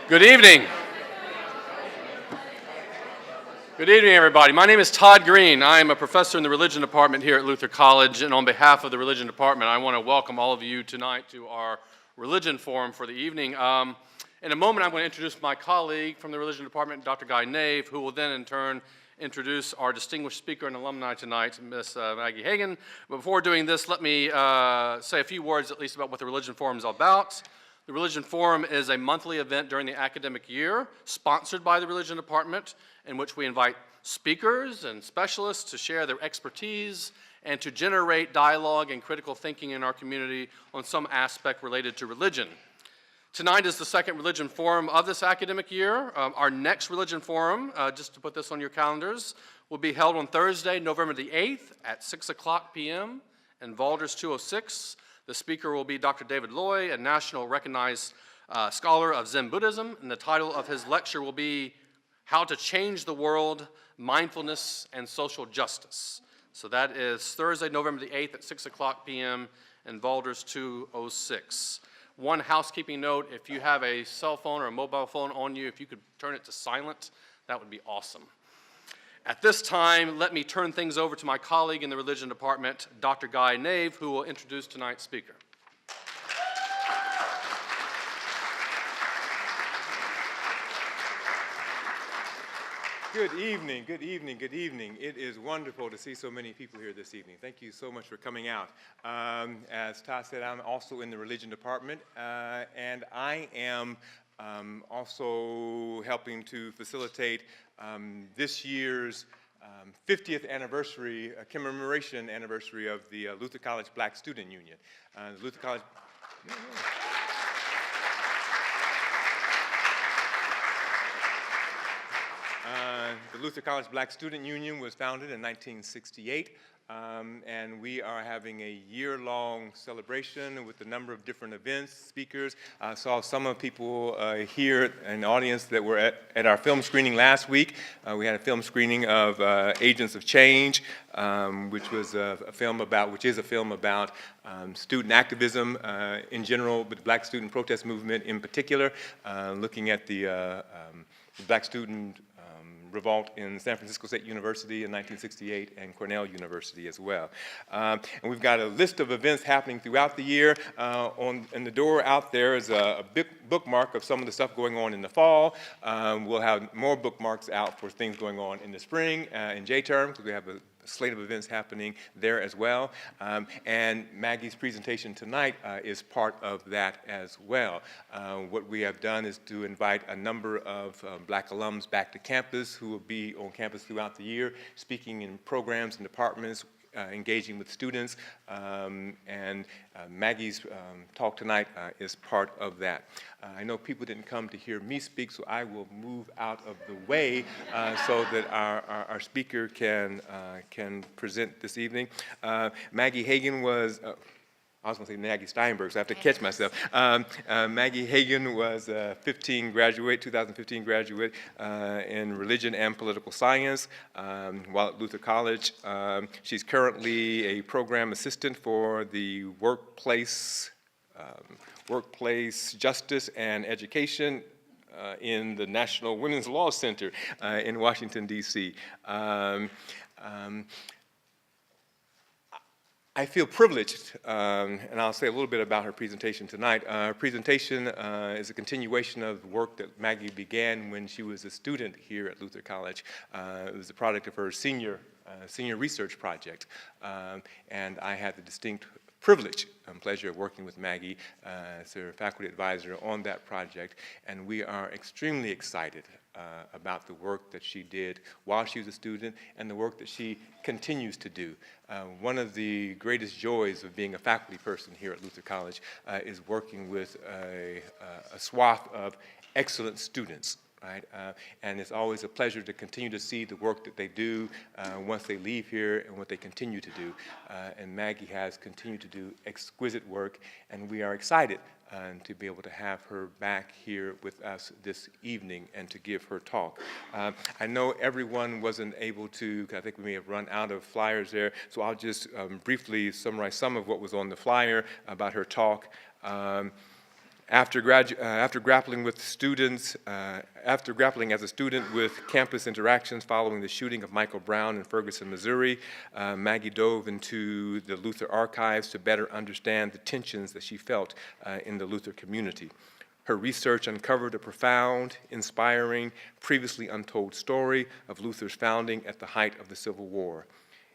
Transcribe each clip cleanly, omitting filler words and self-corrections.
Good evening. Good evening, everybody. My name is Todd Green. I am a professor in the religion department here at Luther College, and on behalf of the religion department, I want to welcome all of you tonight to our religion forum for the evening. In a moment, I'm going to introduce my colleague from the religion department, Dr. Guy Nave, who will then in turn introduce our distinguished speaker and alumni tonight, Miss Maggie Hagen. But before doing this, let me say a few words at least about what the religion forum is all about. The Religion Forum is a monthly event during the academic year, sponsored by the Religion Department, in which we invite speakers and specialists to share their expertise and to generate dialogue and critical thinking in our community on some aspect related to religion. Tonight is the second Religion Forum of this academic year. Our next Religion Forum, just to put this on your calendars, will be held on Thursday, November the 8th at 6 o'clock p.m. in Valders 206. The speaker will be Dr. David Loy, a national recognized scholar of Zen Buddhism, and the title of his lecture will be How to Change the World, Mindfulness and Social Justice. So that is Thursday, November the 8th at 6 o'clock p.m. in Valders 206. One housekeeping note, if you have a cell phone or a mobile phone on you, if you could turn it to silent, that would be awesome. At this time, let me turn things over to my colleague in the religion department, Dr. Guy Nave, who will introduce tonight's speaker. Good evening, good evening, good evening. It is wonderful to see so many people here this evening. Thank you so much for coming out. As Todd said, I'm also in the religion department, and I am also helping to facilitate this year's 50th anniversary, commemoration anniversary of the Luther College Black Student Union. The Luther College... The Luther College Black Student Union was founded in 1968, and we are having a year-long celebration with a number of different events, speakers. I saw some of the people here in the audience that were at our film screening last week. We had a film screening of Agents of Change, which is a film about student activism in general, but the Black student protest movement in particular, looking at the Black student revolt in San Francisco State University in 1968 and Cornell University as well. And we've got a list of events happening throughout the year. In the door out there is a big bookmark of some of the stuff going on in the fall. We'll have more bookmarks out for things going on in the spring, in J-term, because we have a slate of events happening there as well. And Maggie's presentation tonight is part of that as well. What we have done is to invite a number of Black alums back to campus who will be on campus throughout the year, speaking in programs and departments, engaging with students, and Maggie's talk tonight is part of that. I know people didn't come to hear me speak, so I will move out of the way so that our speaker can present this evening. Maggie Hagen was I was going to say Maggie Steinberg, so I have to catch myself. Maggie Hagen was a 2015 graduate in religion and political science while at Luther College. She's currently a program assistant for the workplace justice and education in the National Women's Law Center in Washington, D.C. I feel privileged, and I'll say a little bit about her presentation tonight. Her presentation is a continuation of the work that Maggie began when she was a student here at Luther College. It was the product of her senior research project, and I had the distinct privilege and pleasure of working with Maggie as her faculty advisor on that project, and we are extremely excited about the work that she did while she was a student and the work that she continues to do. One of the greatest joys of being a faculty person here at Luther College is working with a swath of excellent students right? And it's always a pleasure to continue to see the work that they do once they leave here and what they continue to do. And Maggie has continued to do exquisite work, and we are excited to be able to have her back here with us this evening and to give her talk. I know everyone wasn't able to, 'cause I think we may have run out of flyers there, so I'll just briefly summarize some of what was on the flyer about her talk. After grappling with students, after grappling as a student with campus interactions following the shooting of Michael Brown in Ferguson, Missouri, Maggie dove into the Luther archives to better understand the tensions that she felt in the Luther community. Her research uncovered a profound, inspiring, previously untold story of Luther's founding at the height of the Civil War.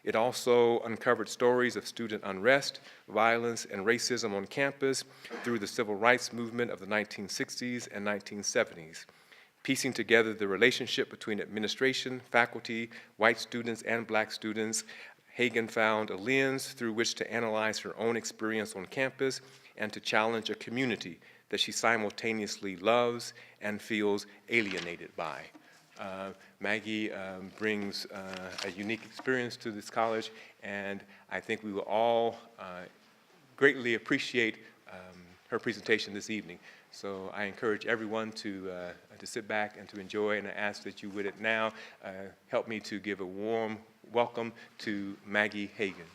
It also uncovered stories of student unrest, violence, and racism on campus through the civil rights movement of the 1960s and 1970s. Piecing together the relationship between administration, faculty, white students, and black students, Hagen found a lens through which to analyze her own experience on campus and to challenge a community that she simultaneously loves and feels alienated by. Maggie brings a unique experience to this college, and I think we will all greatly appreciate her presentation this evening. So I encourage everyone to sit back and to enjoy, and I ask that you would now help me to give a warm welcome to Maggie Hagen.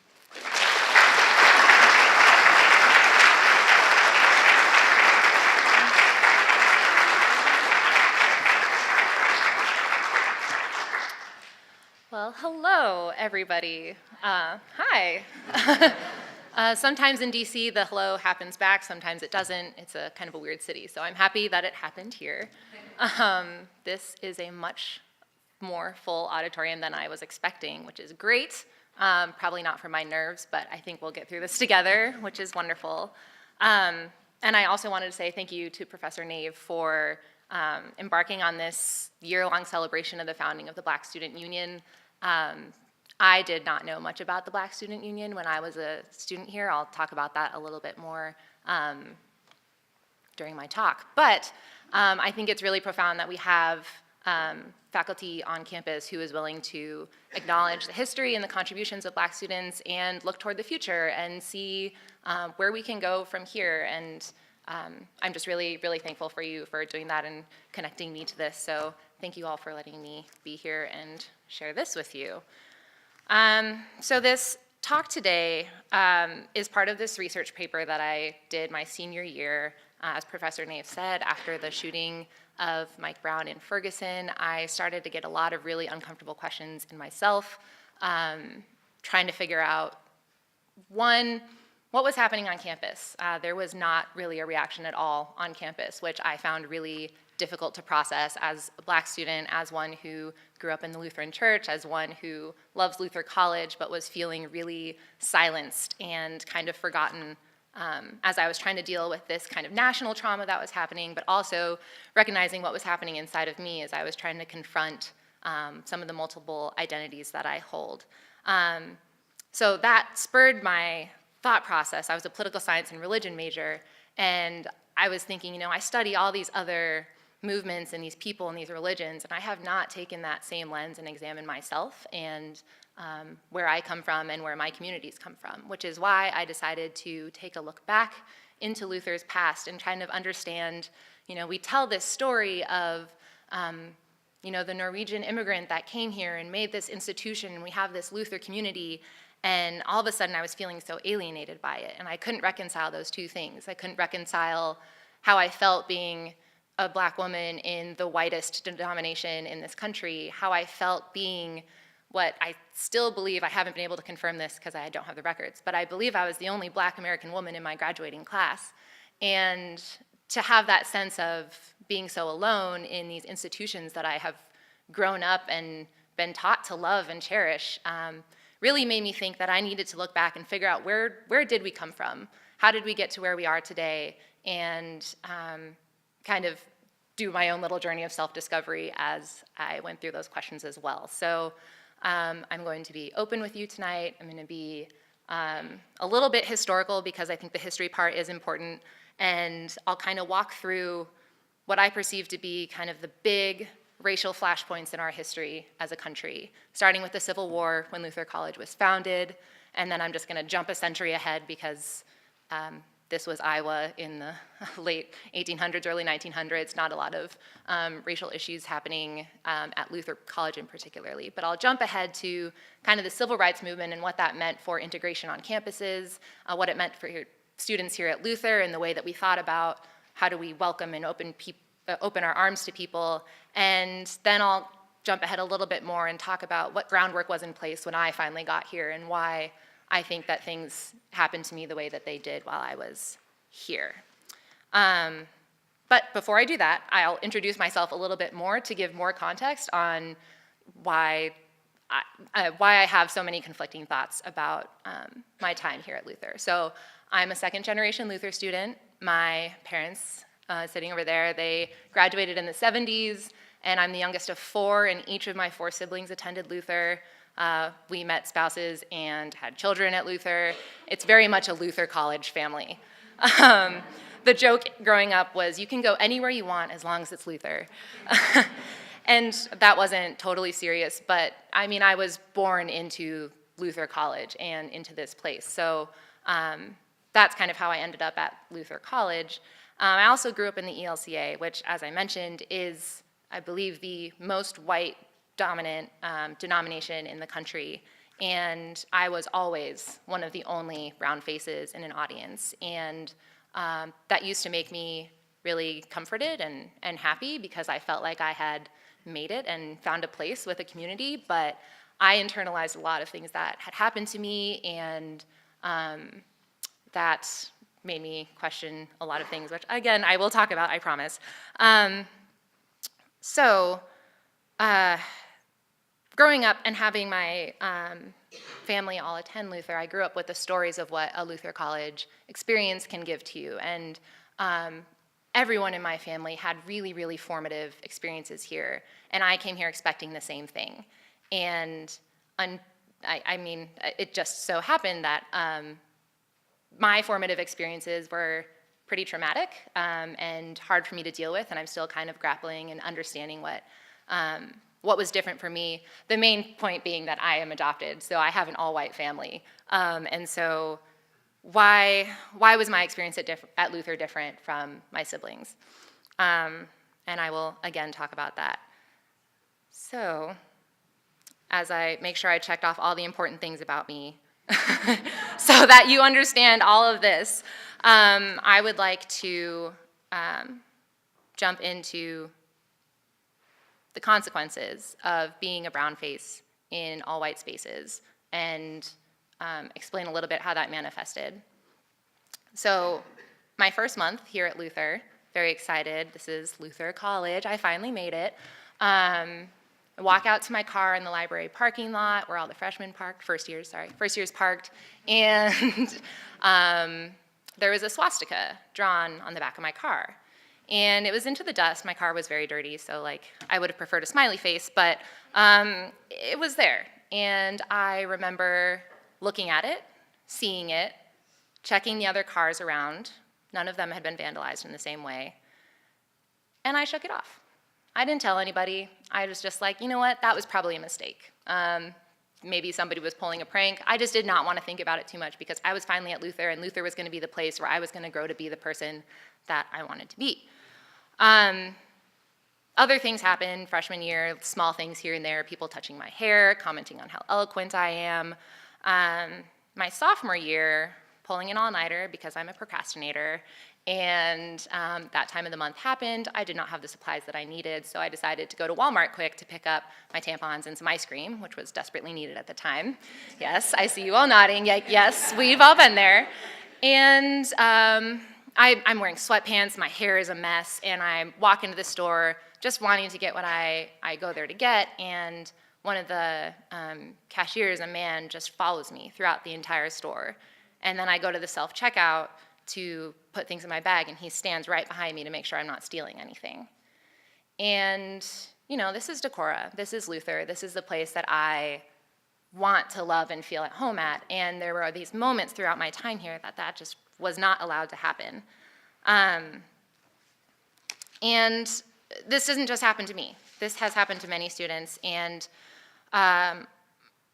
Well, hello, everybody. Hi. Sometimes in DC, the hello happens back. Sometimes it doesn't. It's a kind of a weird city, so I'm happy that it happened here. This is a much more full auditorium than I was expecting, which is great. Probably not for my nerves, but I think we'll get through this together, which is wonderful. And I also wanted to say thank you to Professor Nave for embarking on this year-long celebration of the founding of the Black Student Union. I did not know much about the Black Student Union when I was a student here. I'll talk about that a little bit more during my talk. But I think it's really profound that we have faculty on campus who is willing to acknowledge the history and the contributions of Black students and look toward the future and see where we can go from here. And I'm just really, really thankful for you for doing that and connecting me to this. So thank you all for letting me be here and share this with you. So this talk today is part of this research paper that I did my senior year. As Professor Nave said, after the shooting of Mike Brown in Ferguson, I started to get a lot of really uncomfortable questions in myself, trying to figure out, one, what was happening on campus? There was not really a reaction at all on campus, which I found really difficult to process as a Black student, as one who grew up in the Lutheran Church, as one who loves Luther College, but was feeling really silenced and kind of forgotten as I was trying to deal with this kind of national trauma that was happening, but also recognizing what was happening inside of me as I was trying to confront some of the multiple identities that I hold. So that spurred my thought process. I was a political science and religion major, and I was thinking, you know, I study all these other movements and these people and these religions, and I have not taken that same lens and examined myself and where I come from and where my communities come from, which is why I decided to take a look back into Luther's past and kind of understand, you know, we tell this story of, you know, the Norwegian immigrant that came here and made this institution, and we have this Luther community, and all of a sudden I was feeling so alienated by it, and I couldn't reconcile those two things. I couldn't reconcile how I felt being a Black woman in the whitest denomination in this country, how I felt being what I still believe, I haven't been able to confirm this because I don't have the records, but I believe I was the only Black American woman in my graduating class. And to have that sense of being so alone in these institutions that I have grown up and been taught to love and cherish really made me think that I needed to look back and figure out where did we come from? How did we get to where we are today? And kind of do my own little journey of self-discovery as I went through those questions as well. So I'm going to be open with you tonight. I'm going to be a little bit historical because I think the history part is important, and I'll kind of walk through what I perceive to be kind of the big racial flashpoints in our history as a country, starting with the Civil War when Luther College was founded, and then I'm just going to jump a century ahead because this was Iowa in the late 1800s, early 1900s, not a lot of racial issues happening at Luther College in particularly. But I'll jump ahead to kind of the civil rights movement and what that meant for integration on campuses, what it meant for students here at Luther and the way that we thought about how do we welcome and open our arms to people. And then I'll jump ahead a little bit more and talk about what groundwork was in place when I finally got here and why I think that things happened to me the way that they did while I was here. But before I do that, I'll introduce myself a little bit more to give more context on why I have so many conflicting thoughts about my time here at Luther. So I'm a second-generation Luther student. My parents, sitting over there, they graduated in the 70s, and I'm the youngest of 4, and each of my 4 siblings attended Luther. We met spouses and had children at Luther. It's very much a Luther College family. The joke growing up was, you can go anywhere you want as long as it's Luther. And that wasn't totally serious, but I mean, I was born into Luther College and into this place. So that's kind of how I ended up at Luther College. I also grew up in the ELCA, which, as I mentioned, is, I believe, the most white dominant denomination in the country, and I was always one of the only brown faces in an audience, and that used to make me really comforted and happy because I felt like I had made it and found a place with a community, but I internalized a lot of things that had happened to me, and that made me question a lot of things, which, again, I will talk about, I promise. Growing up and having my family all attend Luther, I grew up with the stories of what a Luther College experience can give to you. And everyone in my family had really, really formative experiences here. And I came here expecting the same thing. And I mean, it just so happened that my formative experiences were pretty traumatic and hard for me to deal with. And I'm still kind of grappling and understanding what was different for me, the main point being that I am adopted, so I have an all-white family. And so why was my experience at Luther different from my siblings? And I will, again, talk about that. So as I make sure I checked off all the important things about me so that you understand all of this, I would like to jump into the consequences of being a brown face in all white spaces and explain a little bit how that manifested. So my first month here at Luther, very excited. This is Luther College. I finally made it. I walk out to my car in the library parking lot where all the freshmen parked, first years parked, and there was a swastika drawn on the back of my car. And it was into the dust. My car was very dirty, so like I would have preferred a smiley face, but it was there. And I remember looking at it, seeing it, checking the other cars around. None of them had been vandalized in the same way. And I shook it off. I didn't tell anybody. I was just like, you know what, that was probably a mistake. Maybe somebody was pulling a prank. I just did not want to think about it too much because I was finally at Luther, and Luther was going to be the place where I was going to grow to be the person that I wanted to be. Other things happened freshman year, small things here and there, people touching my hair, commenting on how eloquent I am. My sophomore year, pulling an all-nighter because I'm a procrastinator, and that time of the month happened. I did not have the supplies that I needed, so I decided to go to Walmart quick to pick up my tampons and some ice cream, which was desperately needed at the time. Yes, I see you all nodding. Yes, we've all been there. And I'm wearing sweatpants, my hair is a mess, and I walk into the store just wanting to get what I go there to get, and one of the cashiers, a man, just follows me throughout the entire store. And then I go to the self-checkout to put things in my bag, and he stands right behind me to make sure I'm not stealing anything. And, you know, this is Decorah, this is Luther, this is the place that I want to love and feel at home at, and there were these moments throughout my time here that just was not allowed to happen. And this doesn't just happen to me. This has happened to many students, and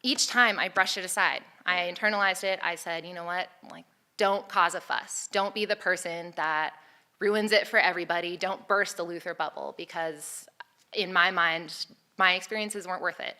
each time I brushed it aside. I internalized it. I said, you know what, like, don't cause a fuss. Don't be the person that ruins it for everybody. Don't burst the Luther bubble, because in my mind, my experiences weren't worth it.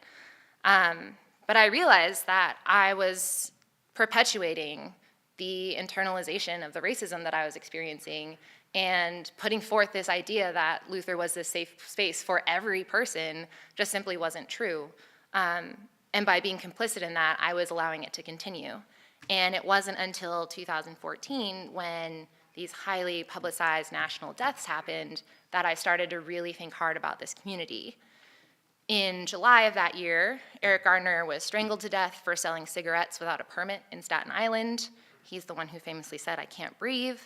But I realized that I was perpetuating the internalization of the racism that I was experiencing and putting forth this idea that Luther was this safe space for every person just simply wasn't true. And by being complicit in that, I was allowing it to continue. And it wasn't until 2014, when these highly publicized national deaths happened, that I started to really think hard about this community. In July of that year, Eric Gardner was strangled to death for selling cigarettes without a permit in Staten Island. He's the one who famously said, "I can't breathe."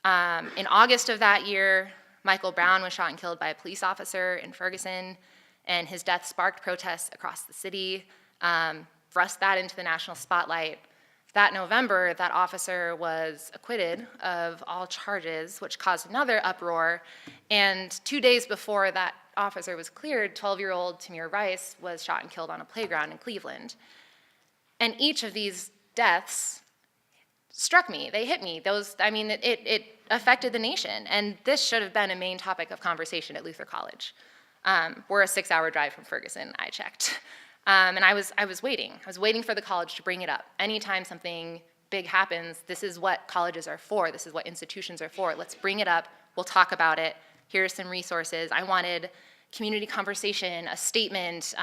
In August of that year, Michael Brown was shot and killed by a police officer in Ferguson, and his death sparked protests across the city, thrust that into the national spotlight. That November, that officer was acquitted of all charges, which caused another uproar. And 2 days before that officer was cleared, 12-year-old Tamir Rice was shot and killed on a playground in Cleveland. And each of these deaths struck me. They hit me. It affected the nation. And this should have been a main topic of conversation at Luther College. We're a 6-hour drive from Ferguson, I checked. And I was waiting. I was waiting for the college to bring it up. Anytime something big happens, this is what colleges are for. This is what institutions are for. Let's bring it up. We'll talk about it. Here are some resources. I wanted community conversation, a statement,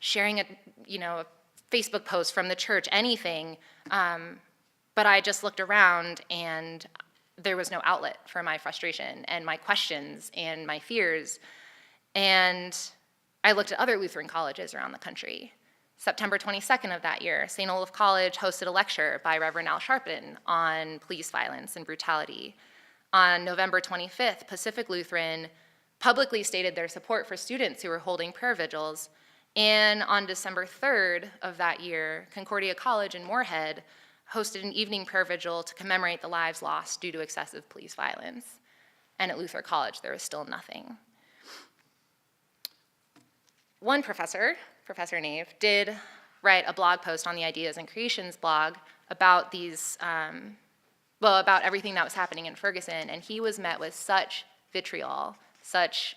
sharing a Facebook post from the church, anything. But I just looked around, and there was no outlet for my frustration and my questions and my fears. And I looked at other Lutheran colleges around the country. September 22nd of that year, St. Olaf College hosted a lecture by Reverend Al Sharpton on police violence and brutality. On November 25th, Pacific Lutheran publicly stated their support for students who were holding prayer vigils. And on December 3rd of that year, Concordia College in Moorhead hosted an evening prayer vigil to commemorate the lives lost due to excessive police violence. And at Luther College, there was still nothing. One professor, Professor Nave, did write a blog post on the Ideas and Creations blog about these, about everything that was happening in Ferguson, and he was met with such vitriol, such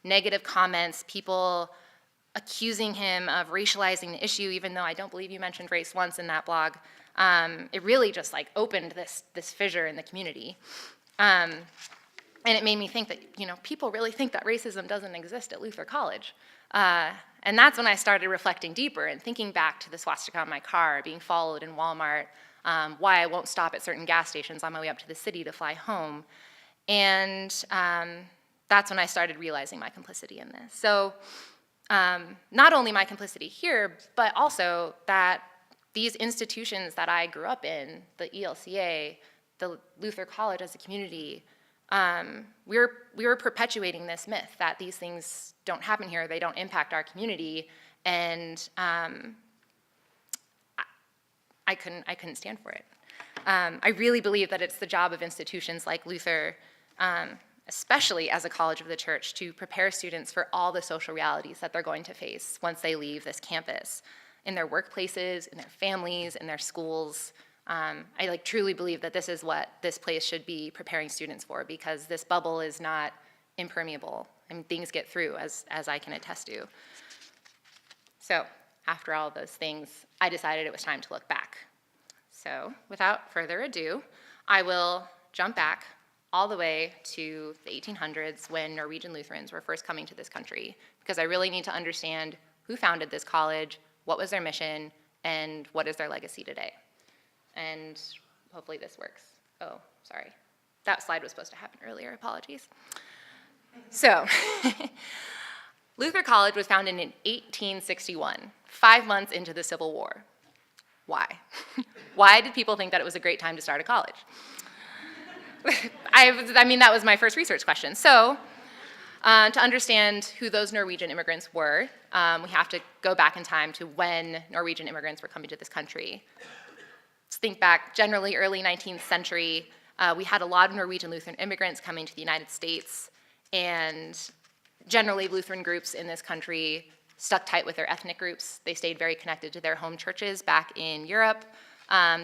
negative comments, people accusing him of racializing the issue, even though I don't believe you mentioned race once in that blog. It really just opened this fissure in the community. And it made me think that, people really think that racism doesn't exist at Luther College. And that's when I started reflecting deeper and thinking back to the swastika on my car, being followed in Walmart, why I won't stop at certain gas stations on my way up to the city to fly home. And that's when I started realizing my complicity in this. So not only my complicity here, but also that these institutions that I grew up in, the ELCA, the Luther College as a community, we were perpetuating this myth that these things don't happen here, they don't impact our community, and I couldn't stand for it. I really believe that it's the job of institutions like Luther, especially as a college of the church, to prepare students for all the social realities that they're going to face once they leave this campus, in their workplaces, in their families, in their schools. I truly believe that this is what this place should be preparing students for, because this bubble is not impermeable. I mean, things get through, as I can attest to. So after all those things, I decided it was time to look back. So without further ado, I will jump back all the way to the 1800s, when Norwegian Lutherans were first coming to this country, because I really need to understand who founded this college, what was their mission, and what is their legacy today. And hopefully this works. Oh, sorry. That slide was supposed to happen earlier, apologies. So, Luther College was founded in 1861, 5 months into the Civil War. Why? Why did people think that it was a great time to start a college? That was my first research question. So, to understand who those Norwegian immigrants were, we have to go back in time to when Norwegian immigrants were coming to this country. Let's think back, generally early 19th century, We had a lot of Norwegian Lutheran immigrants coming to the United States, and generally Lutheran groups in this country stuck tight with their ethnic groups. They stayed very connected to their home churches back in Europe.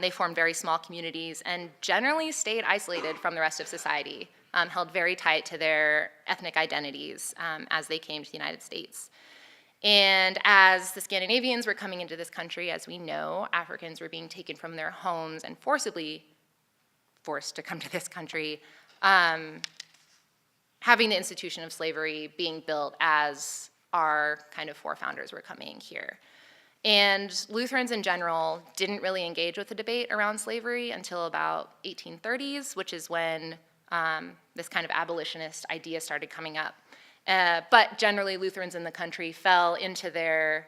They formed very small communities and generally stayed isolated from the rest of society, held very tight to their ethnic identities as they came to the United States. And as the Scandinavians were coming into this country, as we know, Africans were being taken from their homes and forcibly forced to come to this country, having the institution of slavery being built as our kind of forefounders were coming here. And Lutherans in general didn't really engage with the debate around slavery until about 1830s, which is when this kind of abolitionist idea started coming up. But generally, Lutherans in the country fell into their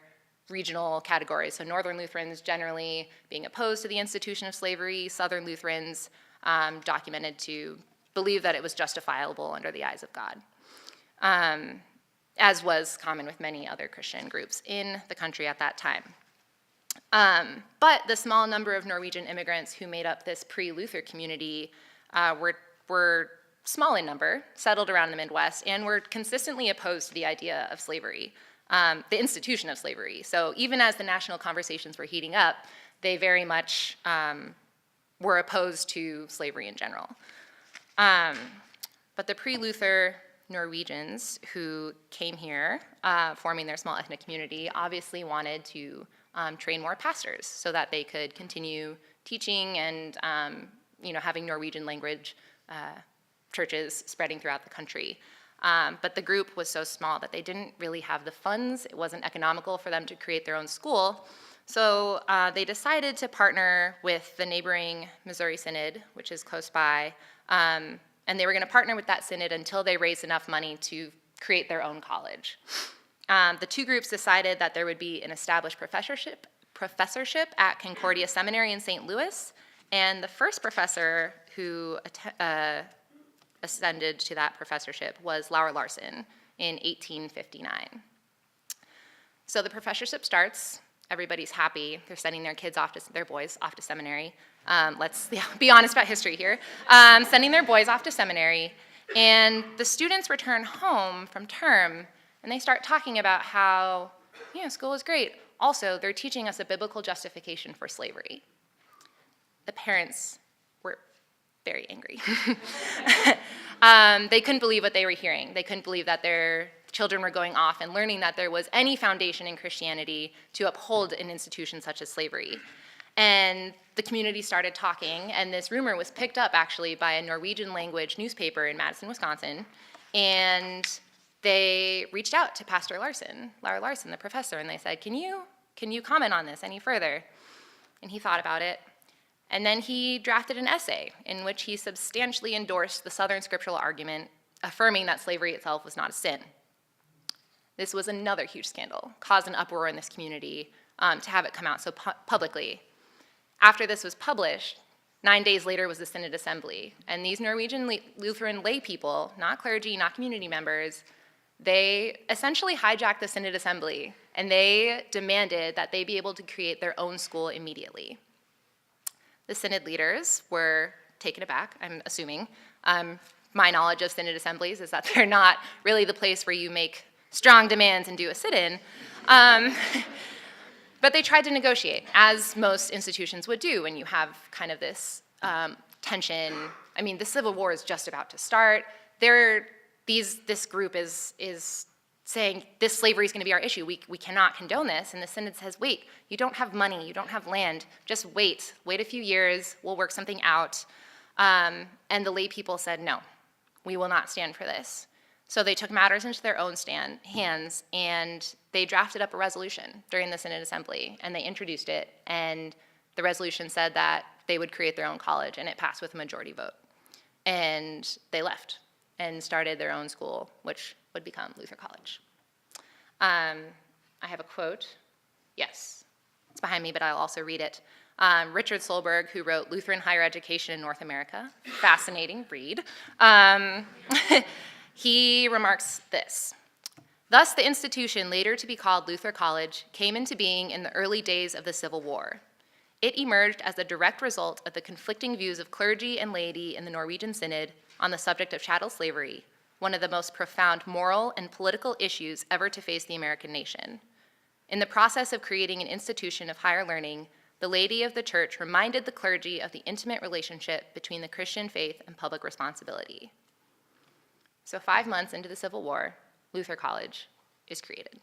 regional categories. So Northern Lutherans generally being opposed to the institution of slavery, Southern Lutherans documented to believe that it was justifiable under the eyes of God, as was common with many other Christian groups in the country at that time. But the small number of Norwegian immigrants who made up this pre-Luther community were small in number, settled around the Midwest, and were consistently opposed to the idea of slavery, the institution of slavery. So even as the national conversations were heating up, they very much were opposed to slavery in general. But the pre-Luther Norwegians who came here, forming their small ethnic community, obviously wanted to train more pastors so that they could continue teaching and having Norwegian language churches spreading throughout the country. But the group was so small that they didn't really have the funds. It wasn't economical for them to create their own school. So they decided to partner with the neighboring Missouri Synod, which is close by, and they were going to partner with that synod until they raised enough money to create their own college. The two groups decided that there would be an established professorship at Concordia Seminary in St. Louis, and the first professor who ascended to that professorship was Laura Larson in 1859. So the professorship starts. Everybody's happy. They're sending their boys off to seminary. Let's be honest about history here. Sending their boys off to seminary, and the students return home from term, and they start talking about how, school is great. Also, they're teaching us a biblical justification for slavery. The parents were very angry. They couldn't believe what they were hearing. They couldn't believe that their children were going off and learning that there was any foundation in Christianity to uphold an institution such as slavery. And the community started talking, and this rumor was picked up actually by a Norwegian language newspaper in Madison, Wisconsin, and they reached out to Pastor Laura Larson, the professor, and they said, can you comment on this any further? And he thought about it, and then he drafted an essay in which he substantially endorsed the Southern scriptural argument, affirming that slavery itself was not a sin. This was another huge scandal, caused an uproar in this community to have it come out so publicly. After this was published, 9 days later was the Synod Assembly, and these Norwegian Lutheran lay people, not clergy, not community members, they essentially hijacked the Synod Assembly, and they demanded that they be able to create their own school immediately. The Synod leaders were taken aback, I'm assuming. My knowledge of Synod assemblies is that they're not really the place where you make strong demands and do a sit-in. But they tried to negotiate, as most institutions would do when you have kind of this tension. I mean, the Civil War is just about to start. This group is saying this slavery is going to be our issue. We cannot condone this. And the Synod says, wait, you don't have money, you don't have land. Just wait a few years, we'll work something out. And the lay people said, no, we will not stand for this. So they took matters into their own hands, and they drafted up a resolution during the Synod Assembly, and they introduced it, and the resolution said that they would create their own college, and it passed with a majority vote. And they left and started their own school, which would become Luther College. I have a quote. Yes, it's behind me, but I'll also read it. Richard Solberg, who wrote Lutheran Higher Education in North America, fascinating read. He remarks this: thus the institution, later to be called Luther College, came into being in the early days of the Civil War. It emerged as a direct result of the conflicting views of clergy and laity in the Norwegian Synod on the subject of chattel slavery, one of the most profound moral and political issues ever to face the American nation. In the process of creating an institution of higher learning, the laity of the church reminded the clergy of the intimate relationship between the Christian faith and public responsibility. So 5 months into the Civil War, Luther College is created.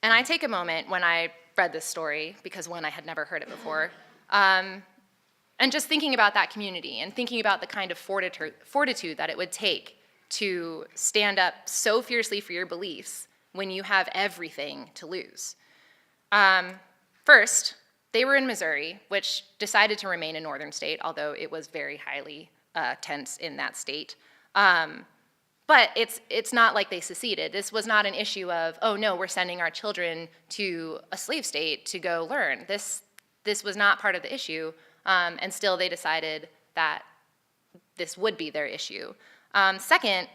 And I take a moment when I read this story, because one, I had never heard it before, and just thinking about that community and thinking about the kind of fortitude that it would take to stand up so fiercely for your beliefs when you have everything to lose. First, they were in Missouri, which decided to remain a northern state, although it was very highly tense in that state. But it's not like they seceded. This was not an issue of, oh no, we're sending our children to a slave state to go learn. This was not part of the issue, and still they decided that this would be their issue. Second,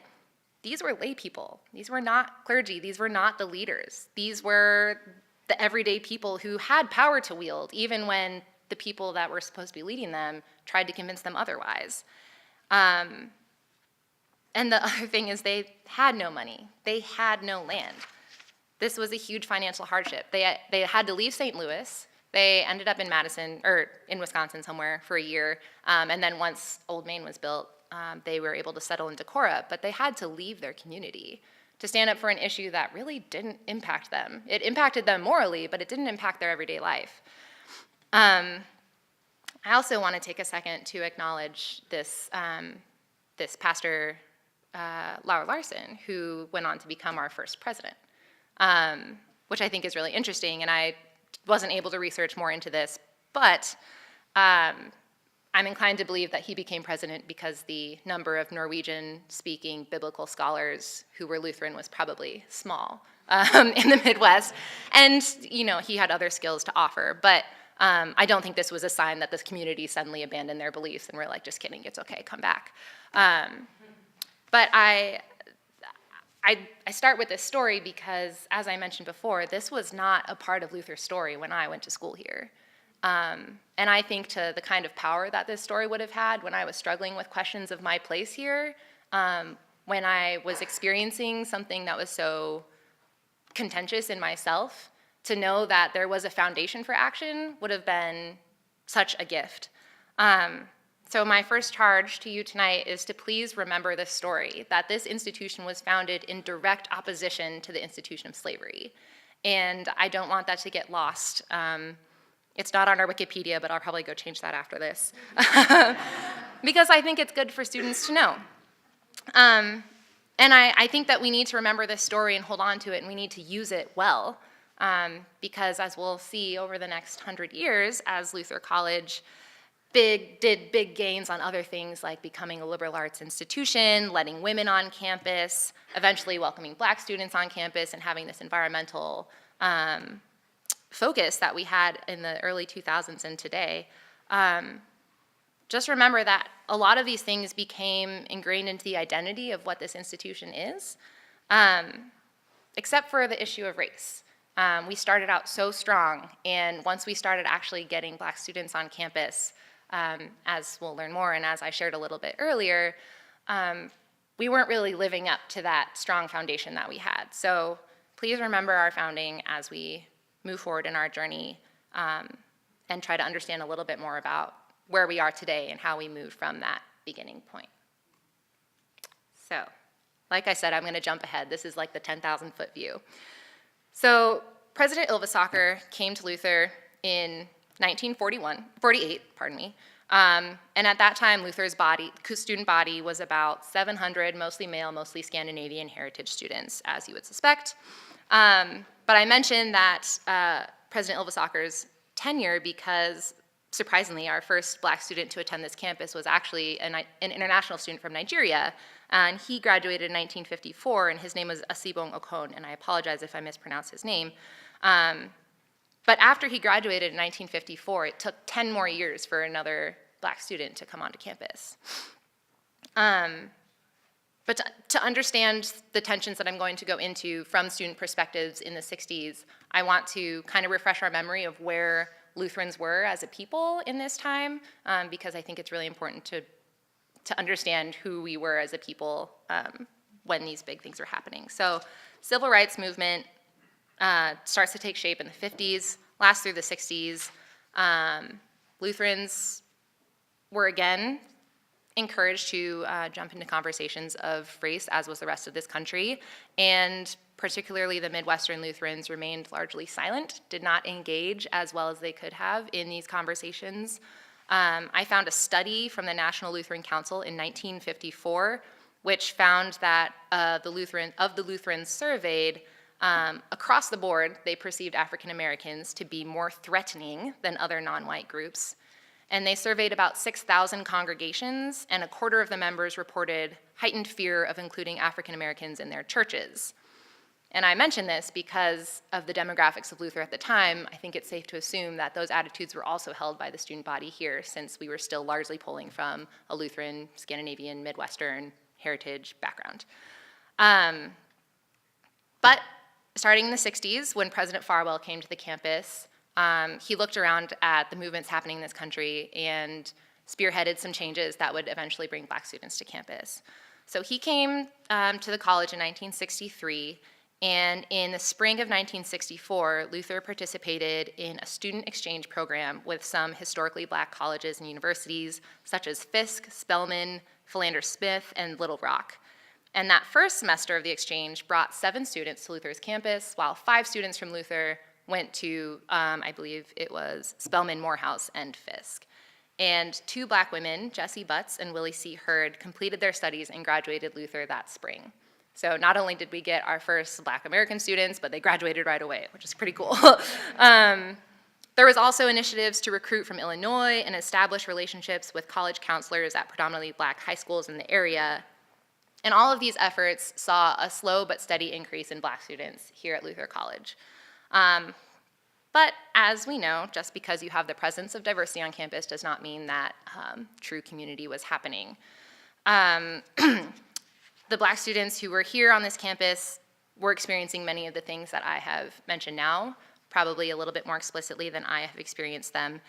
these were lay people. These were not clergy. These were not the leaders. These were the everyday people who had power to wield, even when the people that were supposed to be leading them tried to convince them otherwise. And the other thing is they had no money. They had no land. This was a huge financial hardship. They had to leave St. Louis. They ended up in Madison, or in Wisconsin somewhere for a year. And then once Old Main was built, they were able to settle in Decorah, but they had to leave their community to stand up for an issue that really didn't impact them. It impacted them morally, but it didn't impact their everyday life. I also want to take a second to acknowledge this pastor, Laura Larson, who went on to become our first president, which I think is really interesting, and I wasn't able to research more into this, but I'm inclined to believe that he became president because the number of Norwegian-speaking biblical scholars who were Lutheran was probably small in the Midwest, and he had other skills to offer, but I don't think this was a sign that this community suddenly abandoned their beliefs and were like, just kidding, it's okay, come back. But I start with this story because, as I mentioned before, this was not a part of Luther's story when I went to school here. And I think to the kind of power that this story would have had when I was struggling with questions of my place here, when I was experiencing something that was so contentious in myself, to know that there was a foundation for action would have been such a gift. So my first charge to you tonight is to please remember this story, that this institution was founded in direct opposition to the institution of slavery. And I don't want that to get lost. It's not on our Wikipedia, but I'll probably go change that after this. Because I think it's good for students to know. And I think that we need to remember this story and hold on to it, and we need to use it well. Because as we'll see over the next 100 years, as Luther College did big gains on other things like becoming a liberal arts institution, letting women on campus, eventually welcoming black students on campus, and having this environmental focus that we had in the early 2000s and today. Just remember that a lot of these things became ingrained into the identity of what this institution is, except for the issue of race. We started out so strong, and once we started actually getting black students on campus, as we'll learn more, and as I shared a little bit earlier, we weren't really living up to that strong foundation that we had. So please remember our founding as we move forward in our journey, and try to understand a little bit more about where we are today and how we moved from that beginning point. So, like I said, I'm going to jump ahead. This is like the 10,000-foot view. So President Ylvasaker came to Luther in 1948, and at that time, Luther's student body was about 700, mostly male, mostly Scandinavian heritage students, as you would suspect. But I mentioned that President Ylvasaker's tenure because, surprisingly, our first black student to attend this campus was actually an international student from Nigeria, and he graduated in 1954, and his name was Asibong Okon, and I apologize if I mispronounce his name. But after he graduated in 1954, it took 10 more years for another black student to come onto campus. But to understand the tensions that I'm going to go into from student perspectives in the 60s, I want to kind of refresh our memory of where Lutherans were as a people in this time, because I think it's really important to understand who we were as a people when these big things were happening. So civil rights movement starts to take shape in the 50s, lasts through the 60s. Lutherans were again encouraged to jump into conversations of race, as was the rest of this country, and particularly the Midwestern Lutherans remained largely silent, did not engage as well as they could have in these conversations. I found a study from the National Lutheran Council in 1954, which found that of the Lutherans surveyed, across the board, they perceived African Americans to be more threatening than other non-white groups. And they surveyed about 6,000 congregations, and a quarter of the members reported heightened fear of including African Americans in their churches. And I mention this because of the demographics of Luther at the time. I think it's safe to assume that those attitudes were also held by the student body here, since we were still largely pulling from a Lutheran, Scandinavian, Midwestern heritage background. But starting in the 60s, when President Farwell came to the campus, he looked around at the movements happening in this country and spearheaded some changes that would eventually bring Black students to campus. So he came to the college in 1963, and in the spring of 1964, Luther participated in a student exchange program with some historically Black colleges and universities, such as Fisk, Spelman, Philander Smith, and Little Rock. And that first semester of the exchange brought 7 students to Luther's campus, while 5 students from Luther went to, I believe it was Spelman, Morehouse, and Fisk. And 2 Black women, Jessie Butts and Willie C. Hurd, completed their studies and graduated Luther that spring. So not only did we get our first Black American students, but they graduated right away, which is pretty cool. There was also initiatives to recruit from Illinois and establish relationships with college counselors at predominantly Black high schools in the area. And all of these efforts saw a slow but steady increase in Black students here at Luther College. But as we know, just because you have the presence of diversity on campus does not mean that true community was happening. The Black students who were here on this campus were experiencing many of the things that I have mentioned now, probably a little bit more explicitly than I have experienced them,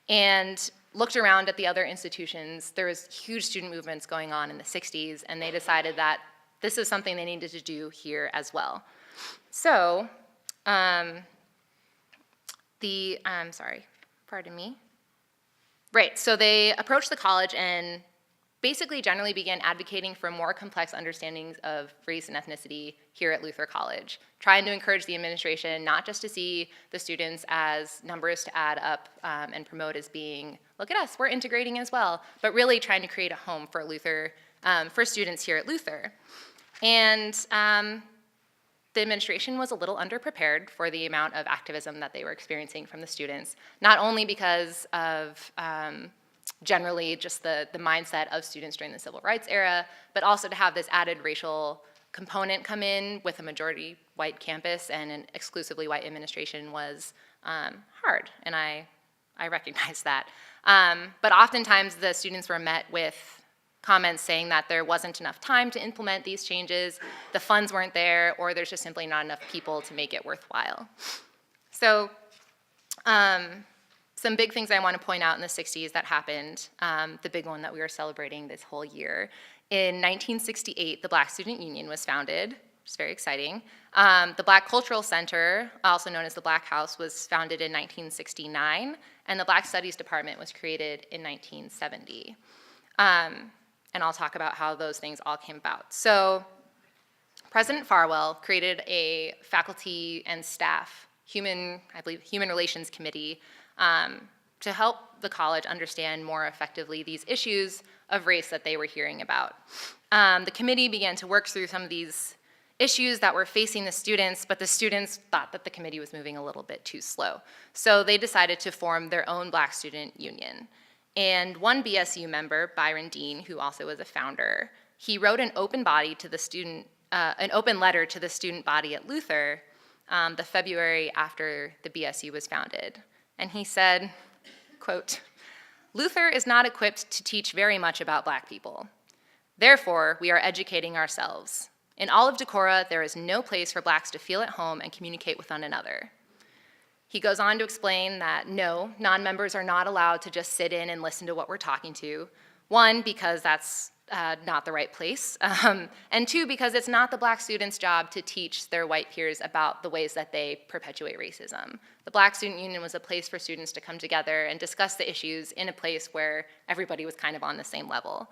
and looked around at the other institutions. There was huge student movements going on in the 60s, and they decided that this is something they needed to do here as well. So, so they approached the college and basically generally began advocating for more complex understandings of race and ethnicity here at Luther College, trying to encourage the administration not just to see the students as numbers to add up and promote as being, look at us, we're integrating as well, but really trying to create a home for Luther, for students here at Luther. And the administration was a little underprepared for the amount of activism that they were experiencing from the students, not only because of generally just the mindset of students during the civil rights era, but also to have this added racial component come in with a majority white campus and an exclusively white administration was hard, and I recognize that. But oftentimes the students were met with comments saying that there wasn't enough time to implement these changes, the funds weren't there, or there's just simply not enough people to make it worthwhile. So some big things I want to point out in the 60s that happened, the big one that we were celebrating this whole year. In 1968, the Black Student Union was founded, which is very exciting. The Black Cultural Center, also known as the Black House, was founded in 1969, and the Black Studies Department was created in 1970. And I'll talk about how those things all came about. So President Farwell created a faculty and staff, human relations committee to help the college understand more effectively these issues of race that they were hearing about. The committee began to work through some of these issues that were facing the students, but the students thought that the committee was moving a little bit too slow. So they decided to form their own Black Student Union. And one BSU member, Byron Dean, who also was a founder, he wrote an open letter to the student body at Luther the February after the BSU was founded. And he said, quote, "Luther is not equipped to teach very much about Black people. Therefore, we are educating ourselves. In all of Decorah, there is no place for Blacks to feel at home and communicate with one another. He goes on to explain that no, non-members are not allowed to just sit in and listen to what we're talking to. One, because that's not the right place, and two, because it's not the black students' job to teach their white peers about the ways that they perpetuate racism. The Black Student Union was a place for students to come together and discuss the issues in a place where everybody was kind of on the same level.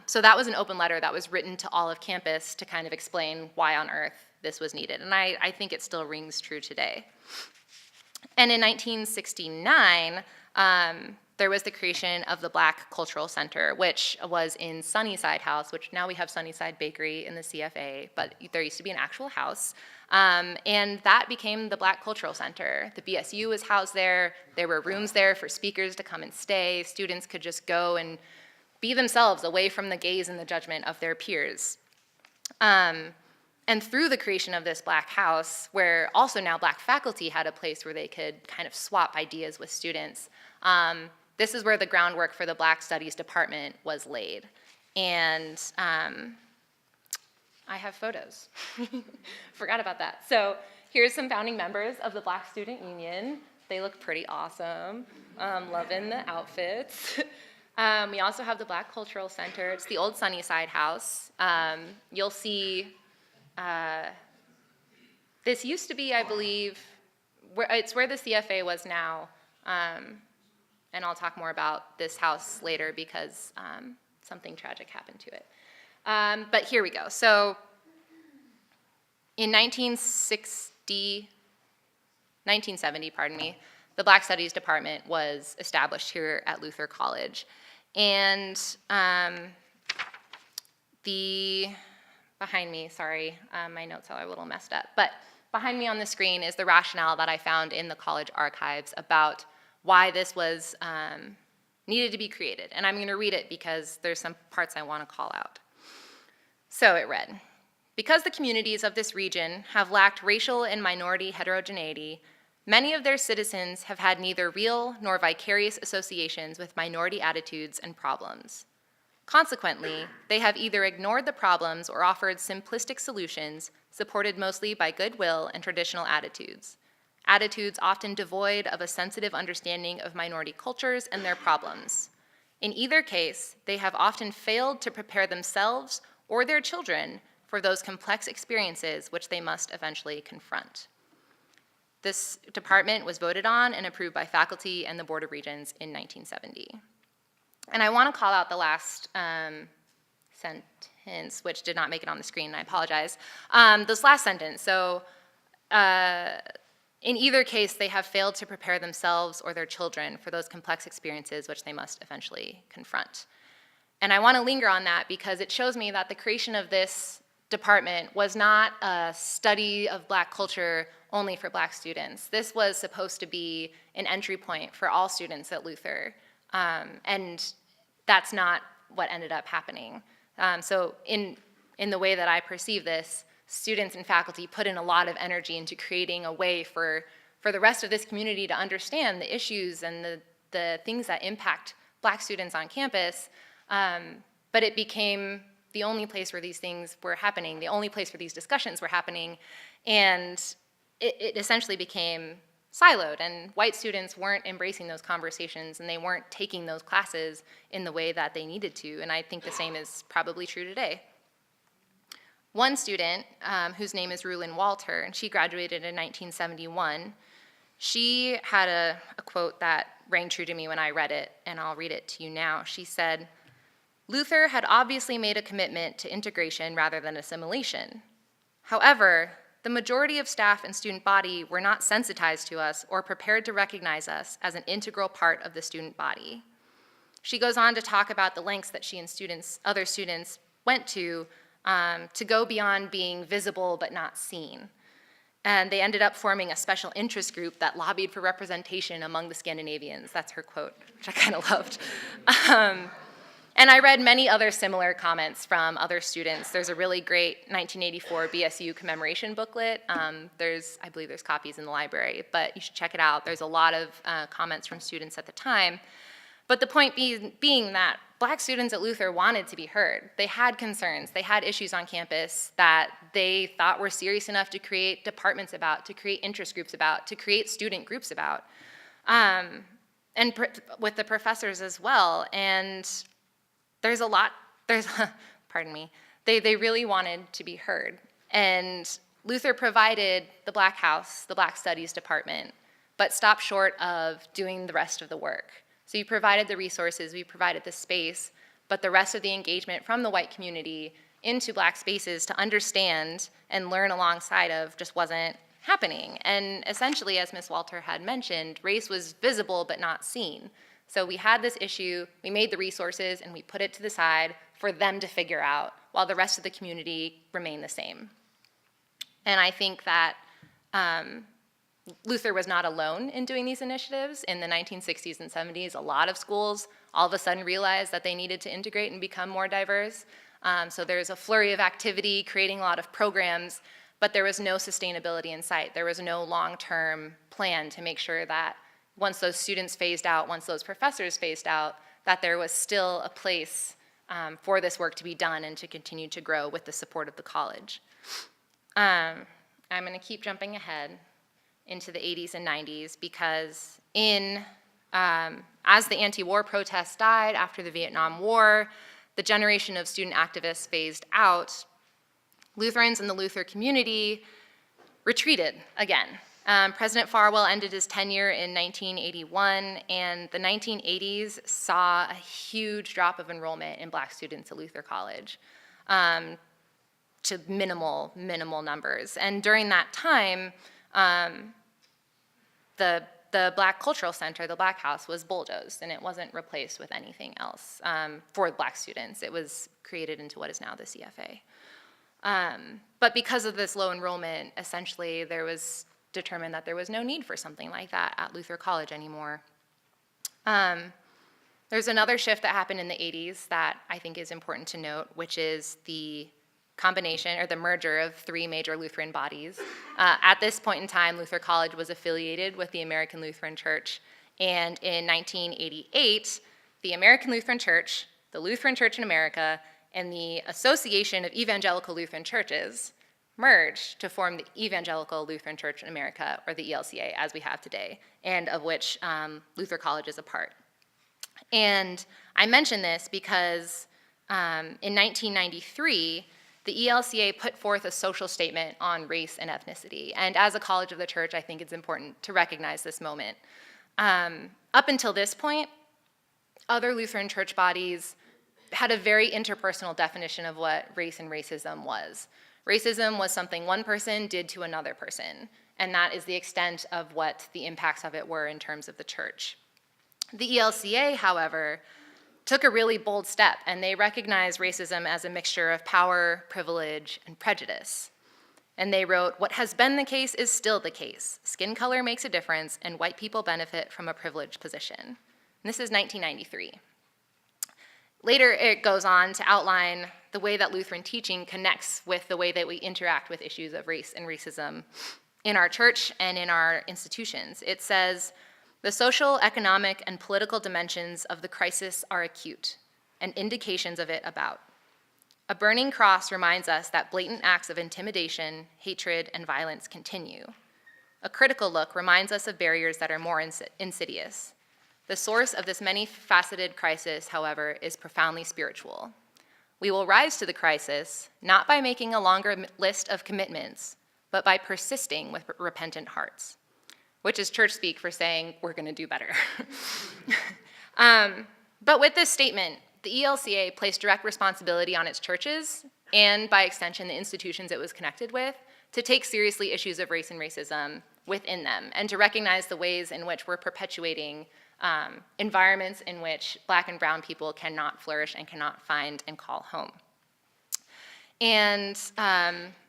So that was an open letter that was written to all of campus to kind of explain why on earth this was needed, and I think it still rings true today. And in 1969, there was the creation of the Black Cultural Center, which was in Sunnyside House, which now we have Sunnyside Bakery in the CFA, but there used to be an actual house. And that became the Black Cultural Center. The BSU was housed there. There were rooms there for speakers to come and stay. Students could just go and be themselves away from the gaze and the judgment of their peers. And through the creation of this Black house, where also now Black faculty had a place where they could kind of swap ideas with students, this is where the groundwork for the Black Studies department was laid. And I have photos. Forgot about that. So here's some founding members of the Black Student Union. They look pretty awesome. Loving the outfits. We also have the Black Cultural Center. It's the old Sunnyside House. You'll see, this used to be, I believe, it's where the CFA was now. And I'll talk more about this house later because something tragic happened to it. But here we go. So in 1970, the Black Studies Department was established here at Luther College. And behind me, sorry, my notes are a little messed up, but behind me on the screen is the rationale that I found in the college archives about why this was needed to be created. And I'm going to read it because there's some parts I want to call out. So it read, because the communities of this region have lacked racial and minority heterogeneity, many of their citizens have had neither real nor vicarious associations with minority attitudes and problems. Consequently, they have either ignored the problems or offered simplistic solutions supported mostly by goodwill and traditional attitudes often devoid of a sensitive understanding of minority cultures and their problems. In either case, they have often failed to prepare themselves or their children for those complex experiences which they must eventually confront. This department was voted on and approved by faculty and the Board of Regents in 1970. And I want to call out the last sentence, which did not make it on the screen, and I apologize. This last sentence, so in either case, they have failed to prepare themselves or their children for those complex experiences which they must eventually confront. And I want to linger on that because it shows me that the creation of this department was not a study of Black culture only for Black students. This was supposed to be an entry point for all students at Luther, and that's not what ended up happening. So in the way that I perceive this, students and faculty put in a lot of energy into creating a way for the rest of this community to understand the issues and the things that impact Black students on campus, but it became the only place where these things were happening, the only place where these discussions were happening, and it essentially became siloed, and white students weren't embracing those conversations, and they weren't taking those classes in the way that they needed to, and I think the same is probably true today. One student, whose name is Rulin Walter, and she graduated in 1971, she had a quote that rang true to me when I read it, and I'll read it to you now. She said, "Luther had obviously made a commitment to integration rather than assimilation. However, the majority of staff and student body were not sensitized to us or prepared to recognize us as an integral part of the student body." She goes on to talk about the lengths that she and other students went to go beyond being visible but not seen. And they ended up forming a special interest group that lobbied for representation among the Scandinavians. That's her quote, which I kind of loved. And I read many other similar comments from other students. There's a really great 1984 BSU commemoration booklet. I believe there's copies in the library, but you should check it out. There's a lot of comments from students at the time. But the point being that Black students at Luther wanted to be heard. They had concerns, they had issues on campus that they thought were serious enough to create departments about, to create interest groups about, to create student groups about, and with the professors as well. And pardon me, they really wanted to be heard. And Luther provided the Black House, the Black Studies Department, but stopped short of doing the rest of the work. So you provided the resources, we provided the space, but the rest of the engagement from the white community into Black spaces to understand and learn alongside of just wasn't happening. And essentially, as Ms. Walter had mentioned, race was visible but not seen. So we had this issue, we made the resources, and we put it to the side for them to figure out, while the rest of the community remained the same. And I think that Luther was not alone in doing these initiatives. In the 1960s and 70s, a lot of schools all of a sudden realized that they needed to integrate and become more diverse. So there's a flurry of activity, creating a lot of programs, but there was no sustainability in sight. There was no long-term plan to make sure that once those students phased out, once those professors phased out, that there was still a place for this work to be done and to continue to grow with the support of the college. I'm going to keep jumping ahead into the 80s and 90s because as the anti-war protests died after the Vietnam War, the generation of student activists phased out, Lutherans in the Luther community retreated again. President Farwell ended his tenure in 1981, and the 1980s saw a huge drop of enrollment in Black students at Luther College to minimal numbers. And during that time, the Black Cultural Center, the Black House, was bulldozed, and it wasn't replaced with anything else for Black students. It was created into what is now the CFA. But because of this low enrollment, essentially there was determined that there was no need for something like that at Luther College anymore. There's another shift that happened in the 80s that I think is important to note, which is the combination or the merger of three major Lutheran bodies. At this point in time, Luther College was affiliated with the American Lutheran Church, and in 1988, the American Lutheran Church, the Lutheran Church in America, and the Association of Evangelical Lutheran Churches merged to form the Evangelical Lutheran Church in America, or the ELCA, as we have today, and of which Luther College is a part. And I mention this because in 1993, the ELCA put forth a social statement on race and ethnicity. And as a college of the church, I think it's important to recognize this moment. Up until this point, other Lutheran church bodies had a very interpersonal definition of what race and racism was. Racism was something one person did to another person, and that is the extent of what the impacts of it were in terms of the church. The ELCA, however, took a really bold step, and they recognized racism as a mixture of power, privilege, and prejudice. And they wrote, "What has been the case is still the case. Skin color makes a difference, and white people benefit from a privileged position." And this is 1993. Later, it goes on to outline the way that Lutheran teaching connects with the way that we interact with issues of race and racism in our church and in our institutions. It says, "The social, economic, and political dimensions of the crisis are acute, and indications of it about. A burning cross reminds us that blatant acts of intimidation, hatred, and violence continue. A critical look reminds us of barriers that are more insidious. The source of this many-faceted crisis, however, is profoundly spiritual. We will rise to the crisis, not by making a longer list of commitments, but by persisting with repentant hearts," which is church speak for saying we're going to do better. But with this statement, the ELCA placed direct responsibility on its churches, and by extension, the institutions it was connected with, to take seriously issues of race and racism within them, and to recognize the ways in which we're perpetuating environments in which Black and brown people cannot flourish and cannot find and call home. And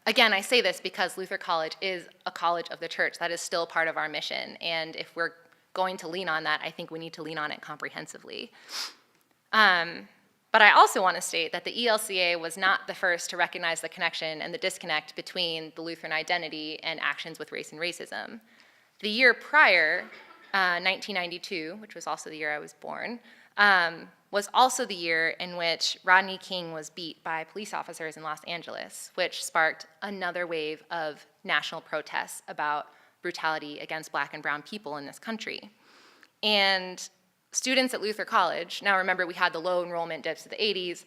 again, I say this because Luther College is a college of the church. That is still part of our mission. And if we're going to lean on that, I think we need to lean on it comprehensively. But I also want to state that the ELCA was not the first to recognize the connection and the disconnect between the Lutheran identity and actions with race and racism. The year prior, 1992, which was also the year I was born, was also the year in which Rodney King was beat by police officers in Los Angeles, which sparked another wave of national protests about brutality against Black and brown people in this country. And students at Luther College, now remember we had the low enrollment dips of the 80s,